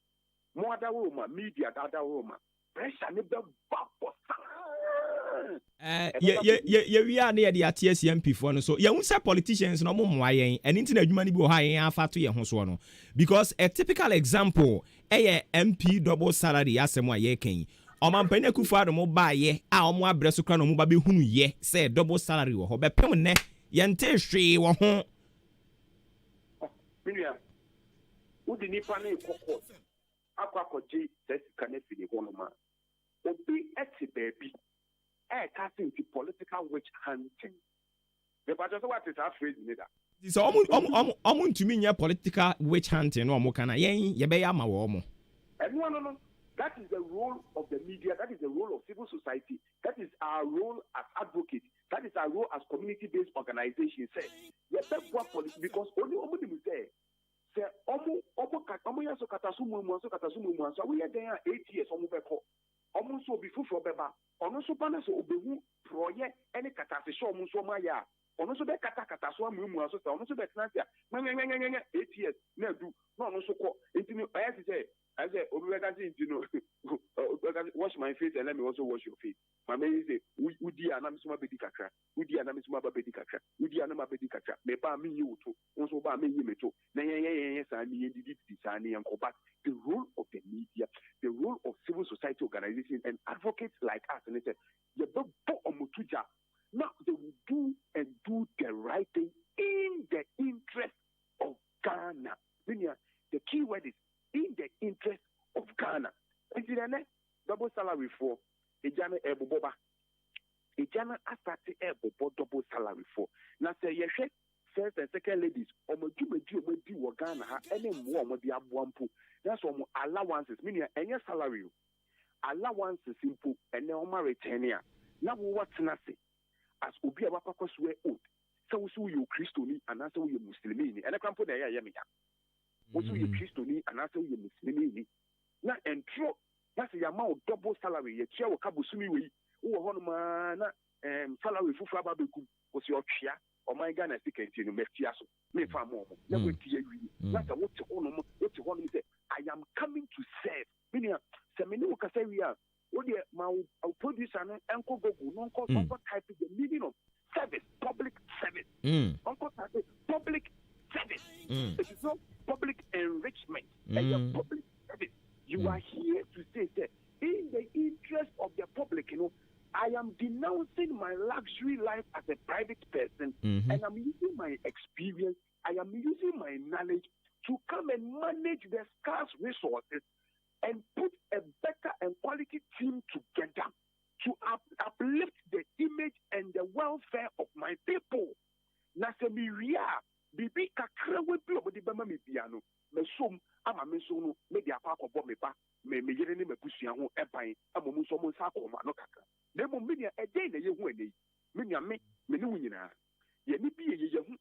mo ada wo ma media dada wo ma pressure ni be babo ye we are near the TSMP for no so ye hu say politicians no mo moa yen eni nti na adwuma ni bi ho ha yen afa to ye ho so no because a typical example MP double salary asem a ye kan omampani Akufo-Addo mo ba ye a omo abreso kra no mo ba be hunu ye say double salary wo ho be pem ne ye nte hwe wo ho Minia, udi nipa na ikoko akwakoji sesika na fili hono ma obi eti baby casting to political witch hunting the battle what is afraid neither so omu ntumi nya political witch hunting no omo kana ye be ya ma wo omo no that is the role of the media, that is the role of civil society, that is our role as advocates, that is our role as community-based organizations. Say, because only them say omo yaso katasumu so we are there 8 years omo beko omo so be fufu beba omo so bana so obehu proye any katase show omo so maya ono so be kata so amu aso sa ono so be tenancy a 8 years na do no ono so ko enti I say obi be kanti enti no wash my face and let me also wash your face. My man say udi anam suma bedi kakra udi anam suma ba bedi kakra udi anam bedi kakra me ba me yi wuto onso ba me yi meto na yen sa ni yen didi sa ni yen ko back. The role of the media, the role of civil society organizations and advocates like us, and they say now they will do the right thing in the interest of Ghana. The key word is in the interest of Ghana. Double salary for Ejana Obuoba. Ejana asate double salary for. Now say yes, first and second ladies, omoju wo Ghana ha ene mo omodi abuampo. That's what allowances, meaning any salary. Allowances simple and no returnia. Now what's nasi? As Obi Abakwa swear oath. So you Christoni and also you Muslimini. And I can put there yamia. Also you Christoni and also you Muslimini. Now and true. That's the amount double salary. Ye chia wakabusumi we. Honma salary for Fababeku was your chia. Or my Ghana ticket in Metiaso. Me far more. Never tea. That's what you want me say. I am coming to serve. Meaning, Semino Casaria, what my producer and Uncle Gogo, Uncle type is the meaning of service, public service. Uncle type public service. It is not public enrichment. And your public service. You are here to say that in the interest of the public, I am denouncing my luxury life as a private person, and I'm using my experience, I am using my knowledge to come and manage the scarce resources and put a better and quality team together to uplift the image and the welfare of my people. Nasemiria, bibi kakra webi obodi bama me biano. Mesom ama mesono me dia pa ko bo me ba me yere ne mabusua ho eban amomu so mo sa ko ma no kakra. Nemo media e dey na ye hu anei. Menya me ne hu nyina. Ye ni bi ye hu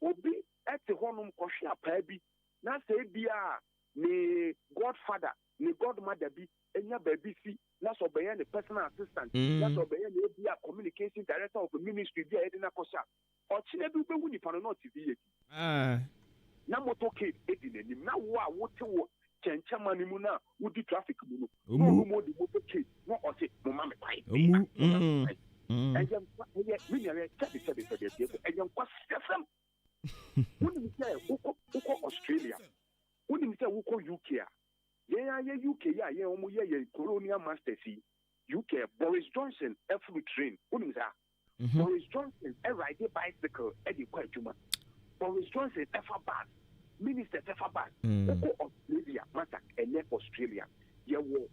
obi ete honum kohwe apa bi na say bia ni godfather ni godmother bi enya baby si na so be the personal assistant na so be the bia communication director of the ministry bia e na kosha o chine bi be hu ni pano not bi na motoke edi nanim na wo a wote wo chenchama ni mu na wodi traffic mu no mo di motoke no o se mo ma me pai Wouldn't say Australia, wouldn't say UK. Yeah, UK, yeah, colonial masters. UK, Boris Johnson, every train, wouldn't say Boris Johnson, a ride bicycle, Eddie Quajuma. Boris Johnson, ever bad, Minister ever bad. Australia, Matak, and Australia. You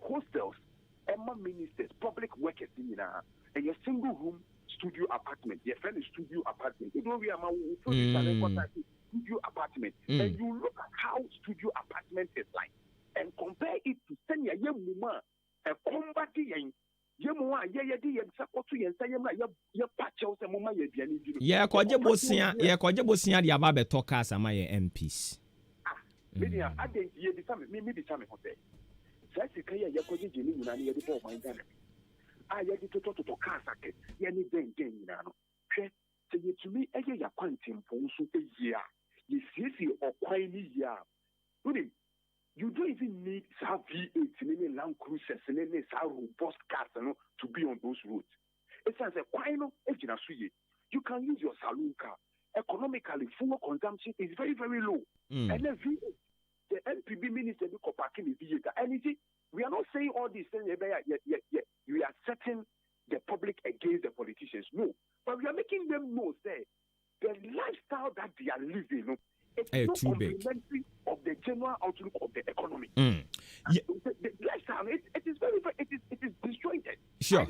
hostels, Emma ministers, public workers, and your single room studio apartment, your friend studio apartment. You know we are studio apartment, and you look at how studio apartment is like, and compare it to Senya Yemuma, a combat Yemua, Kwaje the Ababe talkers am my MPs. Media, I didn't hear the time, maybe the time of day. Sassy, Yakoji, Nani, the poor mind. I had to talk to Kasake, Yanni Den Denano. Say to me, a year quantum for a year. You see, or quite a year. You don't even need to have V8 in Land Cruisers and any robust cars to be on those roads. It says a quino, you can use your saloon car. Economically, fuel consumption is very, very low. And the NPB minister is parking the vehicle. And you see, we are not saying all these things. We are setting the public against the politicians. No, but we are making them know that the lifestyle that they are living, it's not complementary of the general outlook of the economy. The lifestyle, it is very, it is disjointed. Sure.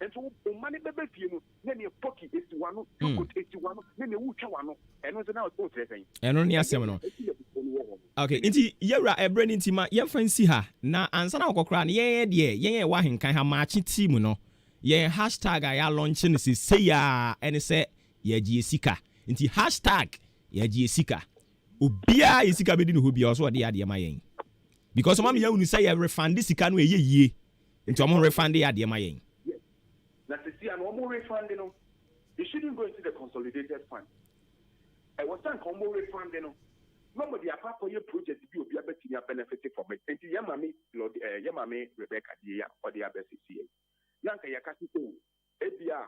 And so, money baby, then your pocket is one, you put 81, then you watch one, and was now both saying. And only a seminar. Okay, inti yera e brand inti ma ye fancy ha na ansa na okokra na ye wa henkan ha match team no ye hashtag ya launch ne say ya ene say ye giesika inti hashtag ye giesika obia yesika be di no hobia so de ade ma yen because mama ya unu say ye refund sika no ye Into a refund the idea, my yen. Yes. Now, to see an almost refund, it shouldn't go into the consolidated fund. I was saying, almost refund, nobody apart for your project will be able to benefit from it. And Yamame, Rebecca, or the ABCCA. Yanka Yakasito, ABR,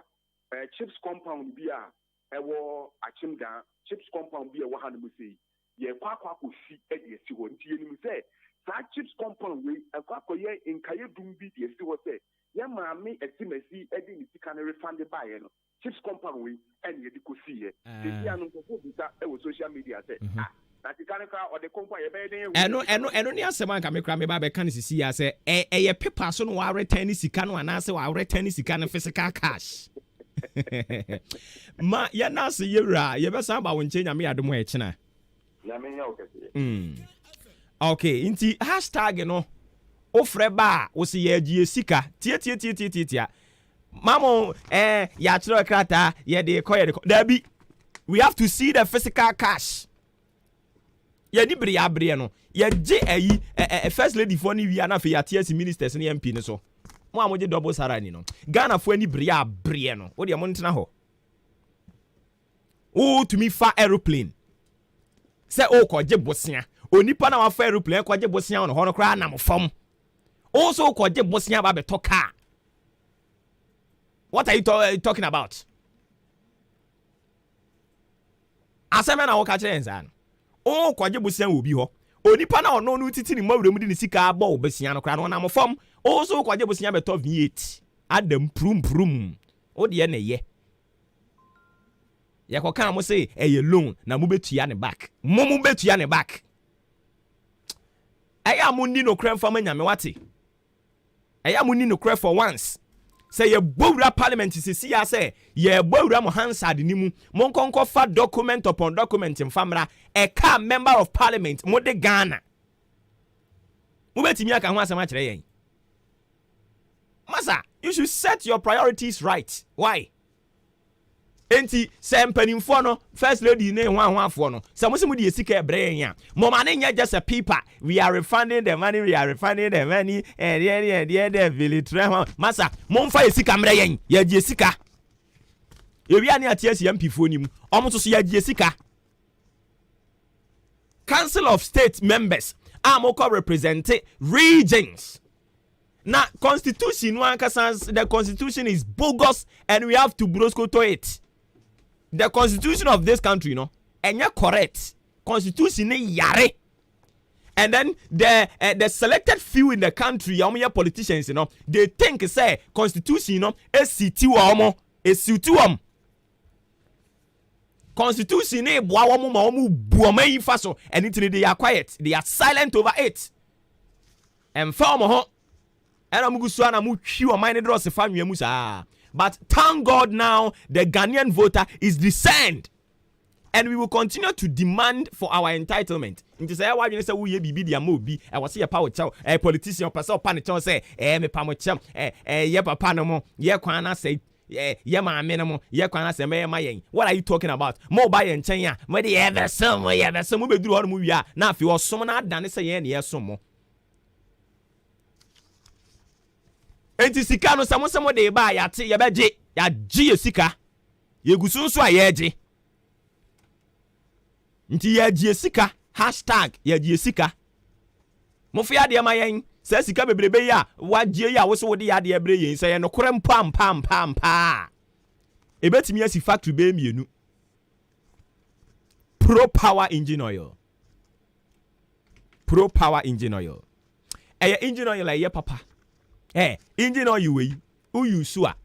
chips compound beer, a war, a chimda, chips compound beer, 100 Musi. Ye Quack will see Eddie, see what you say. That chips compound way, a quackoye in Kayadumbi, yes, was say. Yamame, a Timothy, Eddie, can refund the buyer. Chips compound way, and you could see it. The social media said. ɛno ne asɛm anka mekra me ba bɛka ne sisi ya sɛ ɛyɛ paper so no wa return sika no anaasɛ wa return sika no physical cash ma yɛ nase yɛwura yɛbɛsan ba wo nkyɛn nyame yɛadom hɔ ɛkyena okay nti hashtag no ofrɛ ba wo se yɛagye sika tie mamo yɛakyerɛ krata yɛde kɔ dabi we have to see the physical cash. Yadi bre no ye je ayi first lady for ni wi na fe yatia ministers ne MP ne so mo amoje double sarani no Ghana fo ani bre no wo de mo ntena ho o to me fa aeroplane se o ko je bosia onipa na wa fa aeroplane ko je bosia no ho no kra na mo fam o so ko je bosia ba beto car. What are you talking about? Asema na wo ka kire nza no o kwaje bosia obi ho onipa na ono no titi ni mawure di ni sika aba obesia no kra no na mofam o so kwaje bosia beto V8 adam prum o de na ye ko kan mo say eye loan na mo betua ne back mo betua ne back aya mo ni no kra fam nyame wate aya mo ni no kra for once say ye bowura parliament sisi ya say ye bowura mo Hansard ni mu mo nkonko fa document upon document mfamra e ka member of parliament mo de Ghana mo betimi aka ho asema kire yen masa you should set your priorities right. Why? Enti se mpanimfo no first lady ne ho afo no se mo se mo de esika ebre yen a mo ma ne nya just a paper we are refunding the money and the village masa mo mfa esika mre yen ya gi esika ewia ne atia si MP fo nim omo so ya gi esika Council of State members amoko represent regions. Now constitution the constitution is bogus and we have to brosco to it. The constitution of this country, enya correct. Constitution yare. And then the selected few in the country, politicians, they think say constitution, is constitution and they are quiet. They are silent over it. And but thank God now the Ghanaian voter is discerned, and we will continue to demand for our entitlement. Into say why you say we be dia mobi I was say power chow politician person pan chow say me pamocham ye papa no mo ye kwana say ye ma me no mo ye kwana say me ma yen. What are you talking about? Mo buy en chen ya mo de ever some be duru ho mo wi a na afi osom na adane say ye na ye som mo. Enti sika no samo de ba ya te ye beje ya ji sika ye gusunso a ye je nti ye ji sika #ye ji sika mo fi ade ma yen se sika bebrebe ya wa je ya wo so wo de ya de bre yen se ye no korem pam e betimi asi factory be mienu Pro Power engine oil eye engine oil like ye papa engine oil we use a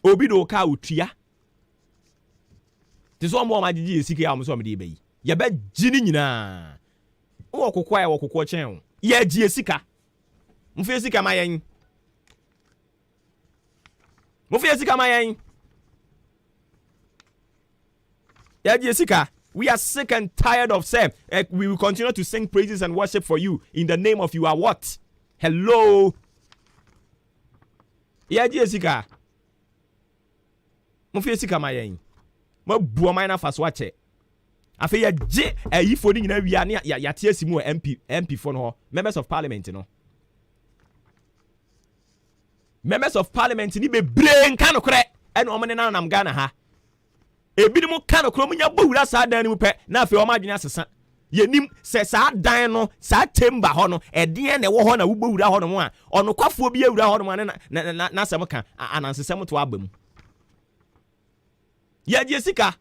obi do ka utua te so mo ma gigi esika am so me de bayi ye ba gini nyina wo kokwa ya wo kokwo chen ye gi esika mfe esika ma yen ye gi esika. We are sick and tired of saying we will continue to sing praises and worship for you in the name of you are what? Hello. Yeah, Jessica. Mo fi sika ma yen. Mo buo mai na faso ache. Afi ya je ayi fo ni nyina wia ne ya tie asimu MP for no members of parliament no. members of parliament ni be brain kan okre ene o ne nam Ghana ha ebi ni mu kan okro mu nya bowura sa dan ni mu pe na afi o ma adwene asesa yenim se sa dan no sa chamber ho no eden na wo ho na wo bowura ho no mu a ono kwafo bi awura ho no mu na sem kan anansesem to abam ya Jessica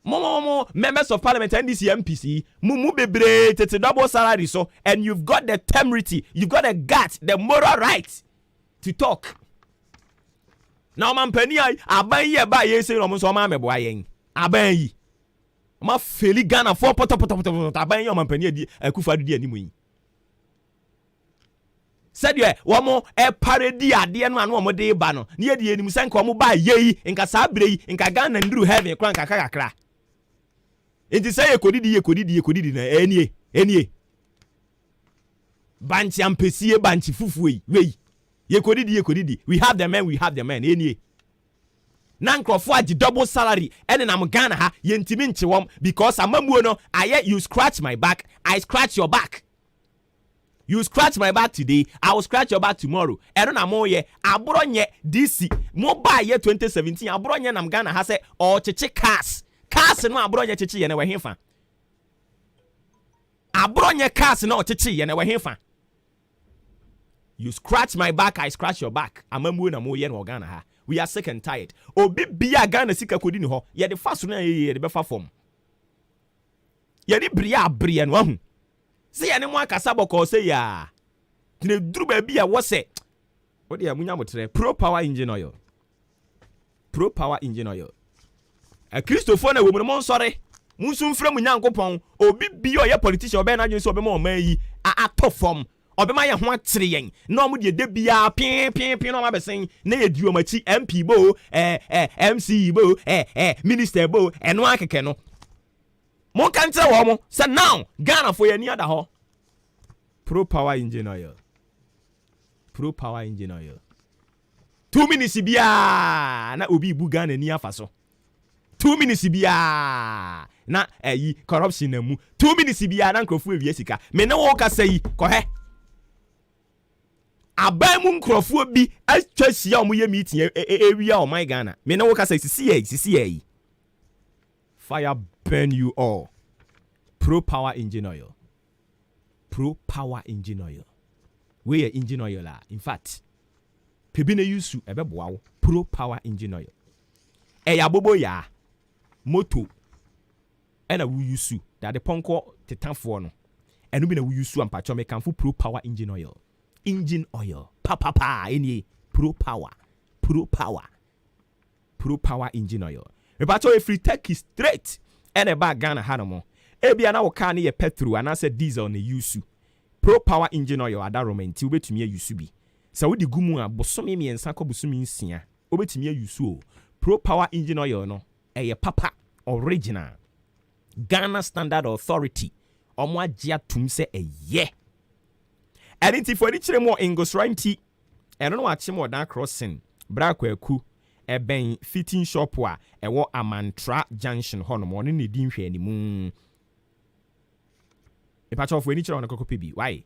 Momo members of parliament and this MPC mumu bebre tete double salary so and you've got the temerity, you've got the guts, the moral right to talk. Now man penny aban ye ba ye say no so ma mebo ayen. Aban yi. Ma feli Ghana for poto aban ye man penny di Akufo-Addo di animu yi. Said ye wo mo e parody ade no anu mo de ba no. Ne ye di animu sanka mo ba ye yi nka sa bre yi nka Ghana nduru heaven kran kakakra. Enti say yekodidi na enie banchi ampesie banchi fufuwe wei yekodidi we have the men enie na nkrofo agi double salary ene nam Ghana ha yentimi nchewom because amamuo no aye you scratch my back I scratch your back. You scratch my back today, I will scratch your back tomorrow. Eno na mo ye abronye DC mo ba ye 2017 abronye nam Ghana ha say o cheche cars no abronye cheche ye na we hefa. Abronye cars no cheche ye na we hefa. You scratch my back, I scratch your back. Amamu na mo ye no Ghana ha. We are sick and tired. Obi bia Ghana sika kodi ni ho. Ye de fa so na ye de be fa form. Ye de bria no ahu. Se ye ne mo akasa boko se ya. Tine duru ba bia wo se. Wo de amunya motre Pro Power engine oil. Pro Power engine oil. A Christopher na wo mo nsore munsu mfra mu nyankopon obi bi oye politician obe na dwen so obe ma o man yi ato form obe ma ye ho atere yen na o mu de bia pin no ma besen na ye duo machi MP bo MC bo minister bo eno akeke no mo kan tire wo mo say now Ghana for ye ni ada ho Pro Power engine oil. Pro Power engine oil 2 minutes bia na obi bu Ghana ni afa so 2 minutes bia na corruption na mu 2 minutes bia na nkrofo ewie sika me ne wo ka say ko he aban mu nkrofo bi atwa sia omo ye meeting ewia o my Ghana me ne wo ka say sisi ye fire burn you all. Pro Power engine oil. Pro Power engine oil. We are engine oil la in fact pebi na yusu ebeboa wo Pro Power engine oil ya bobo ya moto ena wu yusu that the ponko tetanfo no enu bi na wu yusu ampacho me kanfo Pro Power engine oil pa eni Pro Power engine oil me pacho e free take straight ena ba Ghana hanomo ebia na wo ka na ye petrol anase diesel na yusu Pro Power engine oil adaromenti obetumi yusu bi sa wodi gumu a bosome miensa ko bosome nsia obetumi yusu o Pro Power engine oil no eye papa original Ghana Standard Authority omo agia tum se eye identify ni kire mo ingosranti eno no ache mo dan crossing bra kwaku eben fitting shop a ewo Amantra junction hono mo ne di nhwe animu ipacho of any chiro na kokope bi why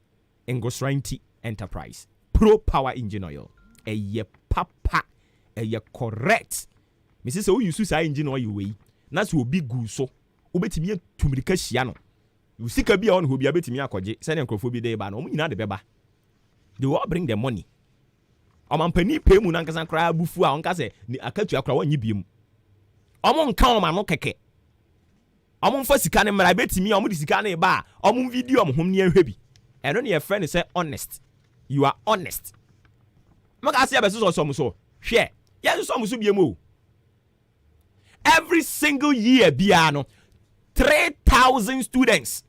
ingosranti enterprise Pro Power engine oil eye papa eye correct me say you use say engine oil we na so obi gu so obetimi tumirika hia no usika bia on ho bia betimi akoje say na nkrofo bi dey ba no nyina de beba they will bring the money omampani pay mu na nkasa kra bufu a onka say akatu akra wanyi biem omo nka oma no keke omo mfa sika ne mra betimi omo di sika ne ba omo video omo hom ne ahwe bi eno ne your friend say honest you are honest maka say abeso so so hwe yes so biem o every single year biano 3,000 students.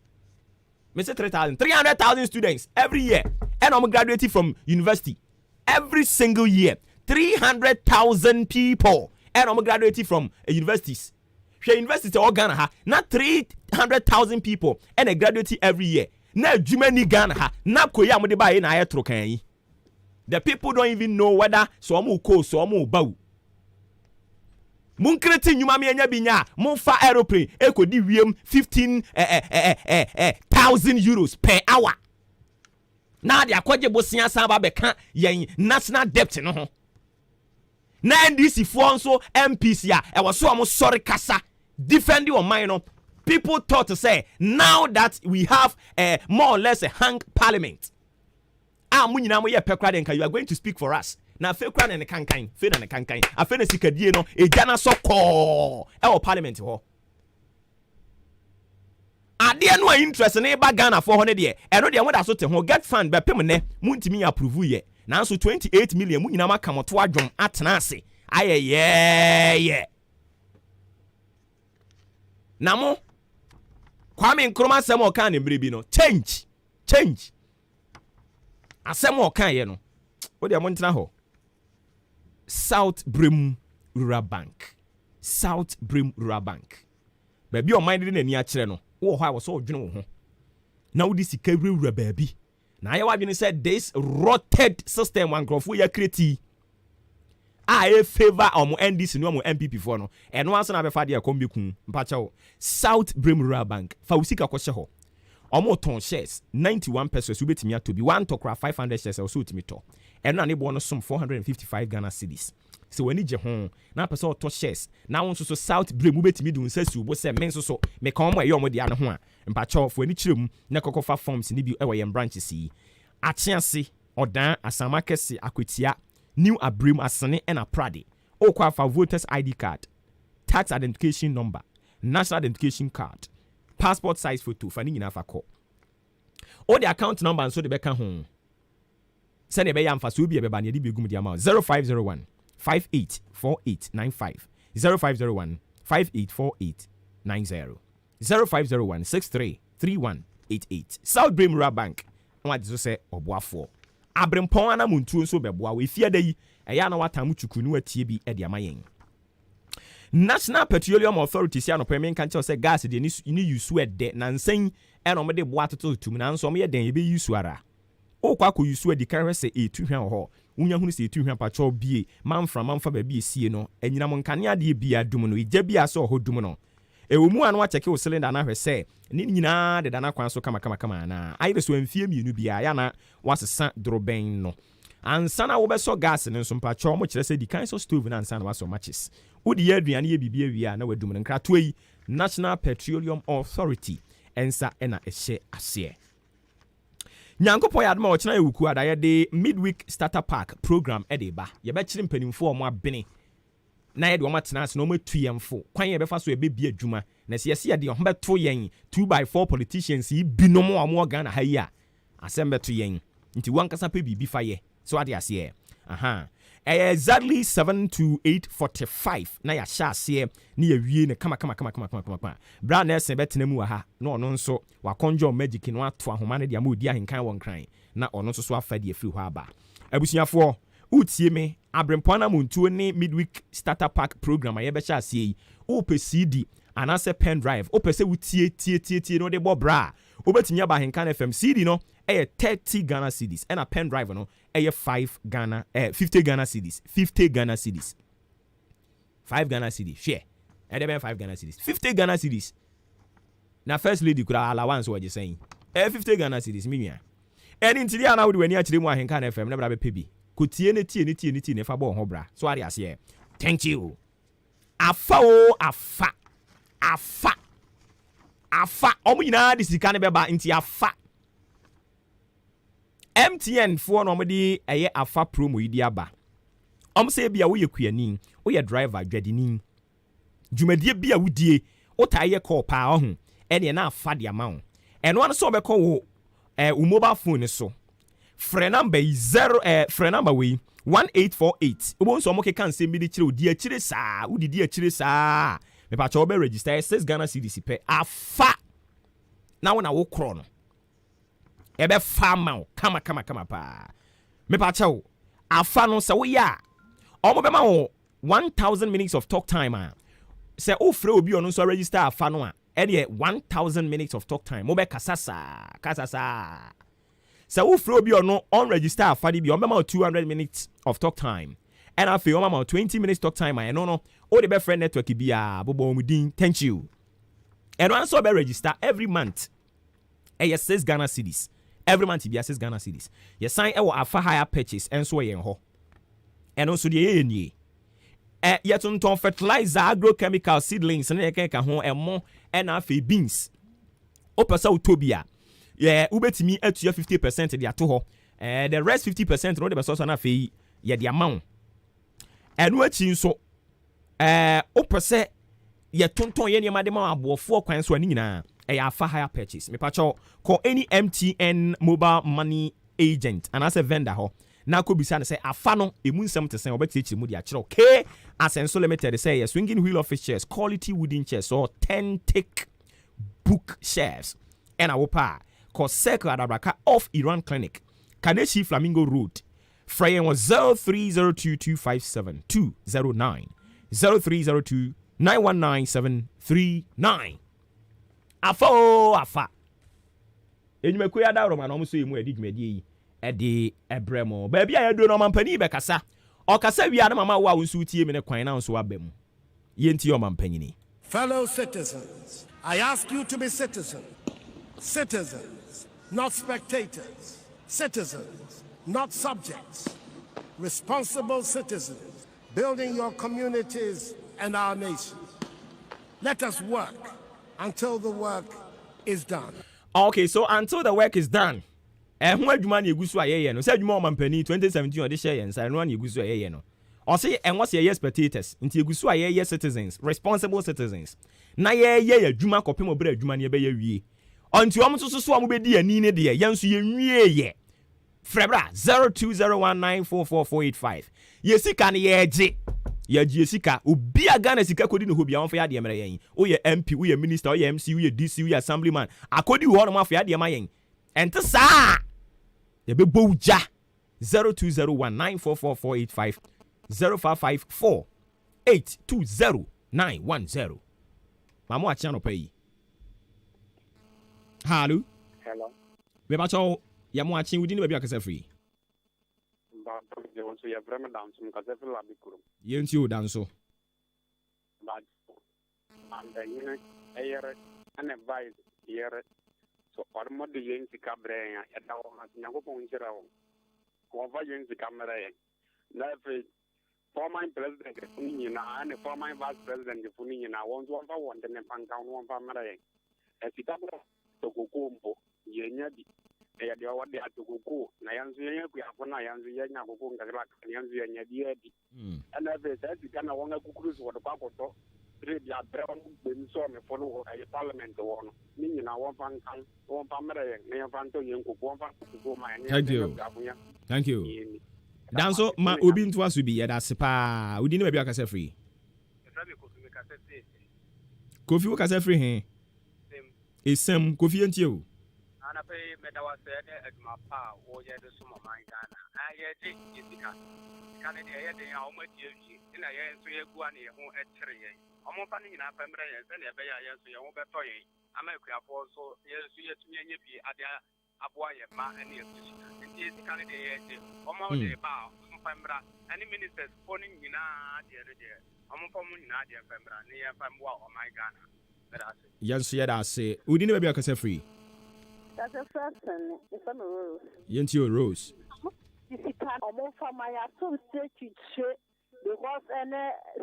Me say 3,000, 300,000 students every year. And I'm graduating from university. Every single year, 300,000 people. And I'm graduating from universities. She university all Ghana ha. Not 300,000 people. And I graduate every year. Na Jumani Ghana ha. Na koya mo de ba na ayetro kan yi. The people don't even know whether so amu ko so amu bawu. Munkreti nyuma me anya binya munfa aeroplane ekodi wiem 15,000 euros per hour na de akwaje bosia san ba beka yen national debt no ho na NDC for nso MPC a e wo so am sorry kasa defend your mind no. People thought to say now that we have more or less a hang parliament. Munyina mo ye pekra den ka you are going to speak for us. Na fe kra ne kankan, fe na ne kankan. Afe na sikadie no ejana sokọ e parliament ho. Ade no interest na ba Ghana for ho ne de. E no de mo da so te ho get fund be pem ne muntimi approve ye. Na so 28 million munyina maka moto adwom atena ase. Ayeye. Na mo Kwame Nkrumah asem o kan ne mrebi no change asem o kan ye no o de mo ntena ho South Brim Rural Bank baby o mind de nani a kire no wo ho a wo so odwene wo ho na wo di sika wura baby na ye wa dwene said this rotted system one crofo ya create a favor omo NDC no omo MPP for no eno anso na be fa de akombekun mpacha wo South Brim Rural Bank fa usika ko hye ho omo ton shares 91 pesos ubetimi atobi one tokra 500 shares also utimi to eno na ne bo no som 455 Ghana cedis so wani je ho na person to shares na won so South Brim ubetimi dun sasu bo se men so me kan mo ye omo dia no ho a mpacha fo ani kirem na kokofa forms ni bi e wo yem branches yi achiase odan asamakese akwatia New Abrim Asane and a Prade. Okwa for voters ID card, tax identification number, national identification card, passport size photo, fani ina fa call. All the account number and so the beka home. Send a bayam for subi a bani di gum di amount 0501 584895 0501 584890 0501 633188 South Brim Rural Bank. What does say Obuoba Ofori Abrempon ana muntu nso beboa we fie da yi eya na watamu chukunu atie bi e de amayen National Petroleum Authority sia no permanent kan tell say gas de ni use we de na nsan e no me de boa toto tum na nso me ye den ye be use ara okwa ko use de kan se etuhwan ho unya hunu se etuhwan pa cho bie manfa ba bie sie no anyina mo nkane ade bia dum no ija bia so ho dum no ewumu anu acheke o cylinder na hwese ni nyina de dana kwan so kama na ayi so amfie mienu bia ya na wasesa droben no ansana wo beso gas ne nso mpa cho mo kire se di kan so stove na ansana waso matches udi ye aduane ye bibia wi na wadum ne nkrato yi National Petroleum Authority ensa na ehye ase Nyankopon ya adma o kina ewuku adaye de midweek starter pack program e de ba ye be kire mpanimfo o mo abene na ye de o matena ase no matuyemfo kwan ye be fa so e be bi adwuma na se ye de ho beto yen 2x4 politicians yi binom o mo Ghana ha yi a asem beto yen nti wankasa pe bibi fa ye so ade ase exactly 7 to 8:45 na ya sha ase na ya wie ne kama bra na ese betena mu ha na ono nso wa conjure magic no ato ahoma ne de amodi ahenkan won kran na ono nso so afa de afiri ho aba abusuafo utie me abrempona muntu ne midweek starter pack program aye be sha ase yi o pe CD anase pen drive o pe se wutie no de bo bra o betimi aba ahenkan FM CD no 30 Ghana cedis and a pen drive no 50 Ghana cedis 50 Ghana cedis 5 Ghana cedis share and then 5 Ghana cedis 50 Ghana cedis na first lady could allowance what you saying 50 Ghana cedis minya and in today na we when you mu ahenkan FM na bra be pebi ko tie ne fa bo ho bra so are ase thank you afa omu nyina de sika ne beba nti afa MTN for normally eye afa promo idi aba say bia wo ye kuani wo ye driver dwadini dwumadie bia wodie wo taye call pa ho ene na afa de ama wo eno an so be call wo mobile phone so free number 1848 obo so mo ke kan se mi di kire odi akire saa udidi akire saa me pa cho be register 6 Ghana cedis pe afa na wo kro no ebe fama kama pa me pa chawo afa no se wo ya omo be ma wo 1000 minutes of talk time se o frɛ obi ono so register afa no a e de 1000 minutes of talk time mo be kasasa se o frɛ obi ono on register afa di bi o be ma 200 minutes of talk time and afi o ma 20 minutes talk time no o de be friend network bi a bobo mudin thank you and one so be register every month 6 Ghana cedis every month be 6 Ghana cedis. You sign a afa higher purchase and so yen ho. And also the ye yet on fertilizer agrochemical seedlings and yeka ho and more and afi beans. Opasa utopia. Yeah, ubetimi at 50% the atoho. The rest 50% no the source na afi ye the amount. And what so opasa ye tonton ye niam de ma abofo kwan so ani nyina afa higher purchase. Me pacho call any MTN mobile money agent and as a vendor ho. Na ko bisa na say afa no emu nsem te sen obetichi mu dia kire K Asenso Limited say swinging wheel office chairs, quality wooden chairs or 10 thick book chairs and our pa called Circle Adabraka off Iran Clinic Kaneshi Flamingo Road Frayen was 0302257209 0302919739 afa enyumekoya da roma no mo so emu edi dwumadi ede ebremo baby ayedo no mampani be kasa o kasa wi ade mama wa wonsu tie me ne kwan na so abam yenti o mampanyini. Fellow citizens, I ask you to be citizens, not spectators, citizens, not subjects, responsible citizens, building your communities and our nation. Let us work until the work is done. Okay, so until the work is done. Who adwuma na egusu ayeye no say adwuma omampani 2017 ode share yensa no na egusu ayeye no o say what's your spectators nti egusu ayeye citizens responsible citizens na yeye adwuma kopem obere adwuma na ebe ya wie onti omso so am bedi ani ne de yenso ye wie ye frebra 0201944485 yesika ne yeje yaji sika obi aga na sika kodi no ho bia onfa ya de mere yen o ye MP o ye minister o ye MC o ye DC o ye assemblyman akodi ho no mafa ya de ma yen ente sa ye be bouja 0201944485 0554820910 mamo achi no pay hello be ba cho ya mo achi wudi ni ba akasa free ba je won so ya vrema dance mu kasa free la bikuru yenti o danso ba and then ayere an advice here so ormo de yenti kabre ya da o ma nyango pon chira o ko va yenti kamera ya na fe former president funyi na and former vice president funyi na won so fa won de ne panka won fa mara ya etikabro to kokombo yenya bi ya de wa de atokoko na yanzu yenya ku afona yanzu yenya kokoko ngakira yanzu yenya di edi and fe sa tikana won akukuru so kwa koto ready abron be so me folo e parliament won ni nyina won fan kan won fa mara yen ne fan to yen ko won fa ko ma yen thank you danso ma obi nto aso bi yeda sepa odi ni ba bi akasa free kofi wo kasa free he esem kofi entie o ana pe medawa se ne aduma pa wo ye de so mama Ghana aye de yisika kan de ye de ya o ma tie wi ina ye so ye gua ne ye ho etere ye omo fa ni nyina fa mra ye se ne be ya ye so ye wo be to ye ama ekuafo so ye so ye tumi anya bi ade aboa ye ma ene ye sika nti sika ne de ye de omo de ba fa mra any ministers phone nyina de de omo fa mu nyina de fa mra ne ye fa mwa o my Ghana yanso ye da se udi ne ba bi akasa free that's a person if I'm a rose yenti o rose sika omo fa my atom state because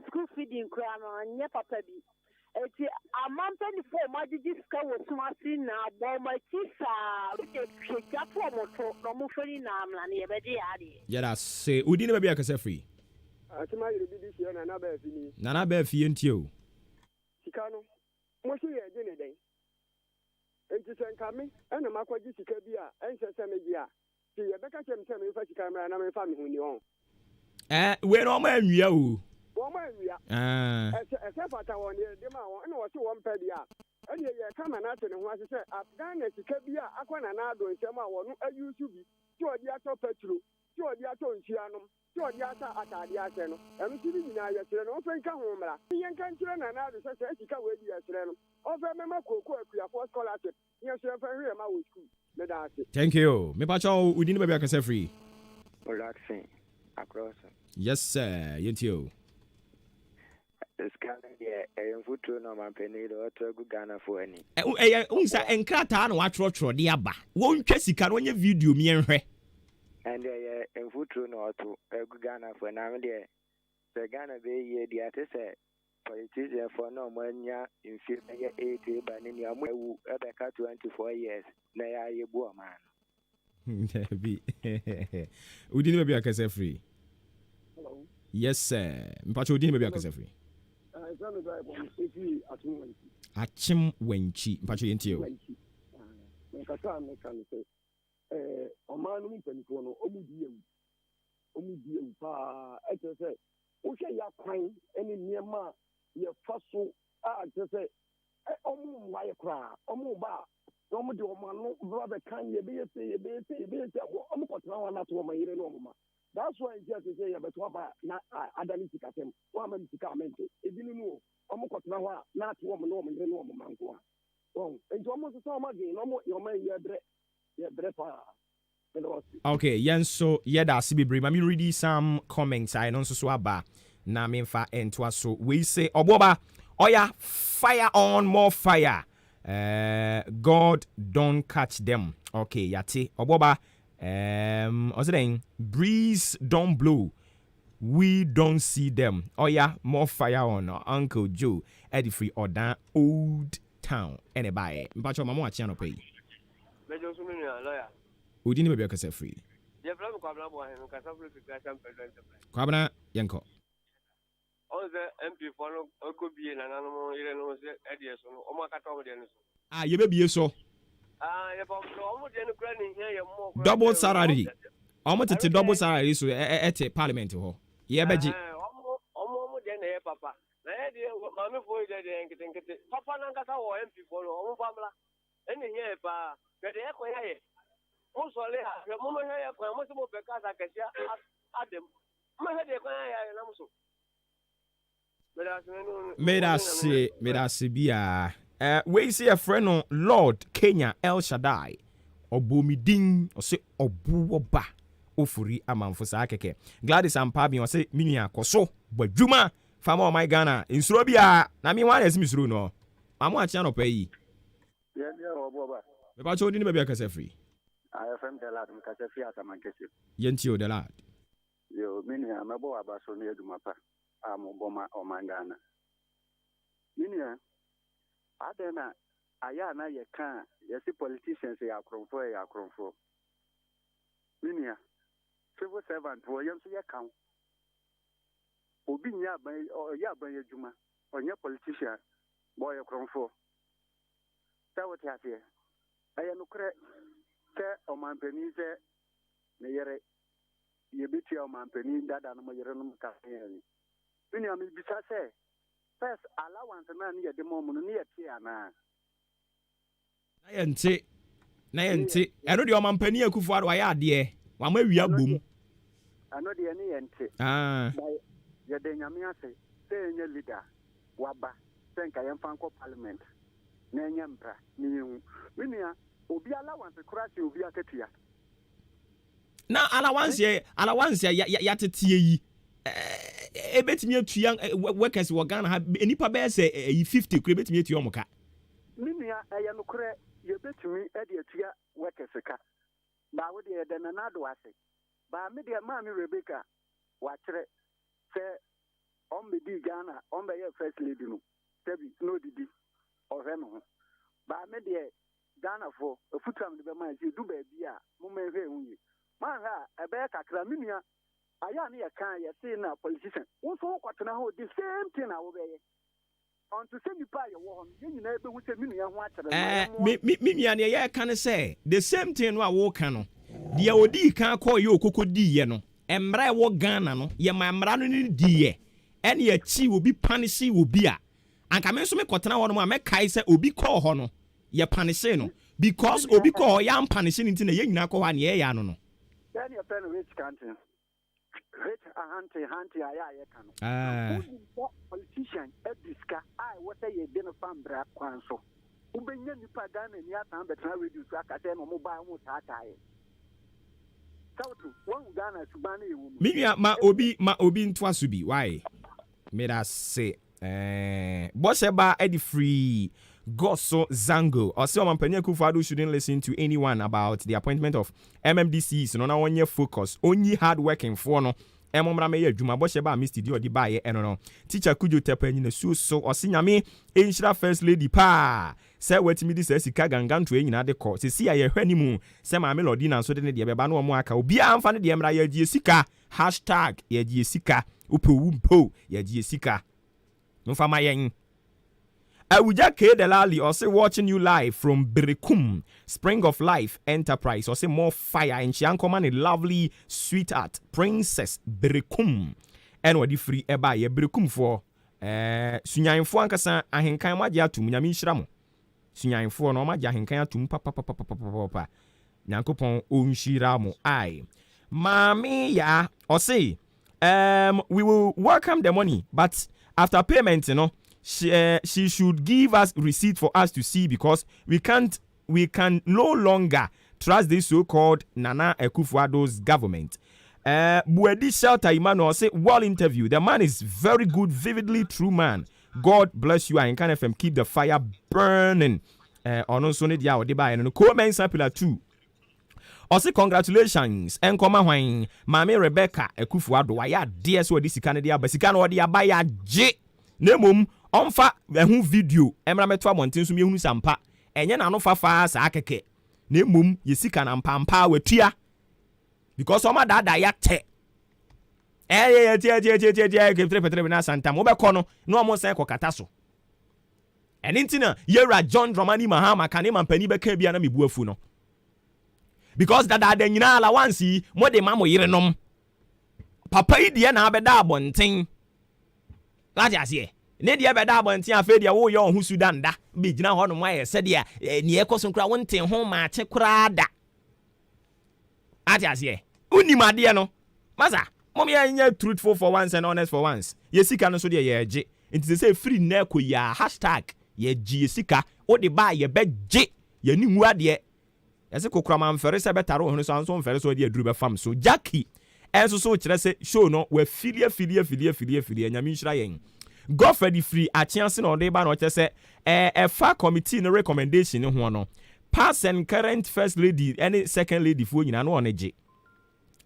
school feeding crown on papa bi eti amampani for majiji ska wo sumasi na bo ma tisa ke japo moto no mo feri na amla ne yebedi ade ya da se udi ne ba bi akasa free atima yiri bidi si na na ba fi ni na ba fi enti o sika no mo si ye je ne den enti senkame ena makwaji sika bi a enhese me bi a ti ye beka chem chem me fa sika mra na me fa me huni on we no ma nwia o wọ́n ẹ̀wìá ẹ̀sẹ̀ fata wọn ni ẹ̀dí máa wọn ẹ̀nà wọ́n sì wọ́n pẹ́ bí a ẹ̀dí ẹ̀yẹ kama náà tẹ̀ ní wọn ṣiṣẹ́ Ghana sika bí a akọ nàná àdó nsẹ́m a wọ́n ẹ̀yí usu bi tí ọ̀dí atọ́ pẹ̀tùrù tí ọ̀dí atọ́ nsuanom tí ọ̀dí atọ́ àtàdé aṣẹ no ẹ̀mí sí ní nyinaa yẹsẹ̀rẹ̀ no wọ́n fẹ́ nka hùn mìíràn ìyẹn nka nkyerẹ́ nàná àdó sẹ́sẹ́ ẹ̀ sika wọ́n edi yẹsẹ̀rẹ̀ no wọ́n fẹ́ mẹ́mẹ́ kókó ẹ̀kúyàfọ́ scholarship ìyẹn sọ fẹ́ hwẹ́ ma wọ school ní dáhàsì. Thank you me pacho udi ni baby akasa free relaxing across yes sir yentio scanning the photo no man penny or to Ghana for any. Unsa enkrata na watro de aba. Won twa sika no nye video mi enhwe. And a photo no to Ghana for now there. The Ghana be ye the artist politician for no mania in 80 but in your Rebecca 24 years. Na ya ye bo man. Be. Udini be akase free. Hello. Yes sir. Mpacho udini be akase free. Achim wenchi mpacho yenti o. Nkasa meka no se oman no mpaniko no omudie pa eche se wo hwe ya kwan ene niema ye faso a eche se omu wa ye kra omu ba omu de oman no bra be kan ye be se omu kotena wa na to oman yire no omu ma. That's why just say ya beto ba na adani sikatem wa ma sika amente edinu no omu kotena wa na to omu no omu yire no omu manko a. Enti omu so omu ge no omu yo ma ye bre pa. Okay, so da sibibre ma mi read some comments I know so aba na me fa entwa so we say Obuoba oya fire on more fire. God don't catch them. Okay, yati Obuoba then breeze don't blow. We don't see them. Oya more fire on Uncle Joe Eddie Free or that old town. Anybody? Mpacho mama wa chiano pay. Mejo sumi ni lawyer. Udini be akase free. Je problem kwa bla bo hen ka free figuration president. Kwa bana yanko. On the MP for no okobie na nanu ire no se edie so no o ma ka to de no so. Ah ye be bie so. Ye pom so o mo de no kra ni here ye mo. Double salary. Omo tete double salary so ete parliament ho. Ye beji. Omo de na ye papa. Na ye de ma me fo de nkete. Papa na nkasa wo MP for no omo famla. Eni here pa. Be de ko ye. Mo so le ha, mo mo ye ko mo se mo be ka sa kesia adem. Mo he de ko ya na mo so. Medasi bia. We see a friend on Lord Kenya El Shaddai. Obomidin or say Obuoba Ofori Amanfo sa keke. Gladys Ampabi or say minia koso badwuma fama my Ghana insuro bia na mi wan esimi suro no. Amu acha no pay. Yeah, Obuoba. Me pa cho ni be akase free. IFM de la Mkase fi atamakese. Yenti o de la. Yo minia mebo abaso ne edumapa. Amoboma omangana. Minia adena aya na ye kan yesi politicians ya kromfo. Minia civil servant wo yenso ye kan. Obi nya ban ya ban yeduma. Onye politician boy kromfo. Tawoti afie. Aya no kre ke omanpeni se ne yere yebiti omanpeni dada no yere no ka yere. Mini am bisa say first allowance na ni de mom no ni yete ana na yente eno de omanpani akufo ado ya ade wa ma wi agbom ano de ni yente ye de nyame ase say enye leader waba senka yemfa nko parliament na enye mpra ni hu mini obi allowance kurasi obi akatia na allowance ya tetie yi ebetimi atuya workers wo Ghana ha enipa be se 50 kure betimi atuya omuka minia eye no kure ye betimi e de atuya workers ka ba wo de na nado ase ba me de ma mi Rebecca wa kire se on be di Ghana on be ye first lady no tabi no didi o he no ba me de Ghana for futam de be ma ji du ba bia mo me hwe hunyi ma ha ebe kakra minia aya ni kan ye say na politician wo so kwatena ho the same thing na wo be ye on to say nipa ye wo ho ye nyina ebe hu se minua ho akyere minua ne ye kan say the same thing no a wo kan no de odi kan call ye okokodi ye no emra wo Ghana no ye ma emra no ni di ye ene ye chi obi punish obi a anka me so me kwatena ho no ma kai say obi call ho no ye punish no because obi call ya punish ni na ye nyina call ha ne ye ya no no then your pen rich country rich hanti aya ye kanu politician ediska I what ye dey no fambra kwan so ubenya nipa Ghana ni atan betra radio so akate no mobile mu tatae sautu won Ghana subane ewu minua ma obi ntwa so bi why me da say Bosheba Eddie Free Goso Zango. Also, Mampanya Kufadu shouldn't listen to anyone about the appointment of MMDCs. No, now 1 year focus. Only hard working for no. Emomra me Juma Bosheba Mr. Dio di baye no. Teacher Kujo Tepen in so or sinyame Enshira First Lady Pa. Say what me this sika gangan to nyina de ko. Se si aye hwani mu. Se ma melody na so de ne de beba no mo aka. Obi amfa ne de emra ye die sika. #ye die sika. Upo wumpo ye die sika. Mfama yen. Awuja K. Delali or say watching you live from Berekum, Spring of Life Enterprise or say more fire and Chiancoman a lovely sweetheart Princess Berekum. And what the free eba ye Berekum for Sunyan Fuankasa ahenkan magia tum nyame nhyiramo. Sunyan fo no magia ahenkan atum papa. Nyankopon onhyiramo ai. Mami ya or say we will welcome the money but after payment she should give us receipt for us to see because we can no longer trust this so-called Nana Akufo-Addo's government. Buedi Shelter Emmanuel say well interview. The man is very good, vividly true man. God bless you and can FM keep the fire burning. Ono so ne dia ode ba no comment sample too. Ose congratulations enkoma hwan Mama Rebecca Akufo-Addo waya de so di sika ne dia ba sika no ode aba ya je nemom onfa ehu video emra meto amonten so mehunu sampa enye na no fafa sa akeke nemom yesika na mpampa watua because oma dada ya te ketre na santa mo be kono no mo sen kokata so enintina yera John Dramani Mahama kane mampani be ka bia na mebuafu no because dada nyina ala wansi mo de mamo yerenom papa idie na abeda abonten Lajasie. Ne dia beda abonten afa dia wo ye ohun Sudan da. Be gina ho no mo aye se dia ne ekoso nkura wonten ho Maakye kura da. Lajasie. Unimade no. Masa, mom ye nya truthful for once and honest for once. Ye sika no so dia ye je. Nti say free na koya #ye ji sika. O de ba ye be je. Ye ni nwu ade. Yese kokura man fere se betaro ho so anso fere so dia duru be fam so Jackie. Enso so kire se show no we filie nyame nhyira yen. Godfrey free a chance no dey ba no kire se fa committee no recommendation ho no. Past and current first lady and second lady fo nyina no oneje.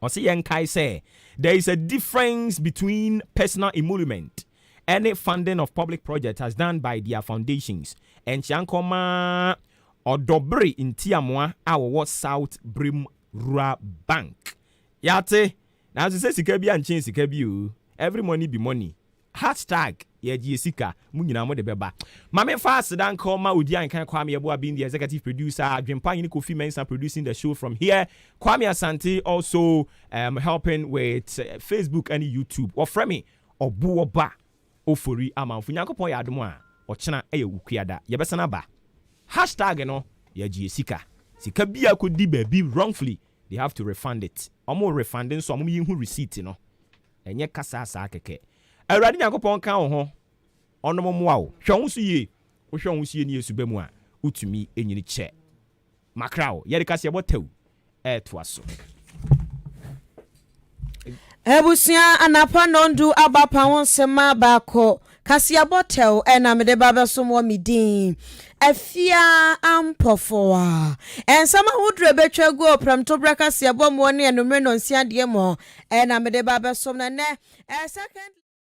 O se yen kai say there is a difference between personal emolument and funding of public projects as done by their foundations. And Chankoma Odobre in Tiamoa our South Brim Rural Bank. Yate now to say sika bi and change sika bi every money be money. Ye sika mu nyina mo de beba. Mame fast dan call ma odi an kan Kwame Eboa being the executive producer, Adwempa Yini Kofi Mensah producing the show from here. Kwame Asante also helping with Facebook and YouTube. Or frame Obuoba Ofori Amanfo. Nyankopon ya adom a ochena eye wukuada. Ye besa na ba. No ye sika. Sika bia ko di baby wrongfully. They have to refund it. Omo refunding so omo yin hu receipt no. Enye kasa asa keke. Awurade Nyankopon kan wo ho. Ono momoa wo. Hwe so ye. Wo hwe so ye ni Yesu bemu a utumi enyini che. Makrao, ye de kase botew. To aso. Ebusia anapa nondu abapa wonsema bako. Kasia botew ena mede baba so mo midin. Afia ampofoa. Ensama hudre betwa go pramto braka sia bo mo ne enumre no nsia de mo ena mede baba so na ne second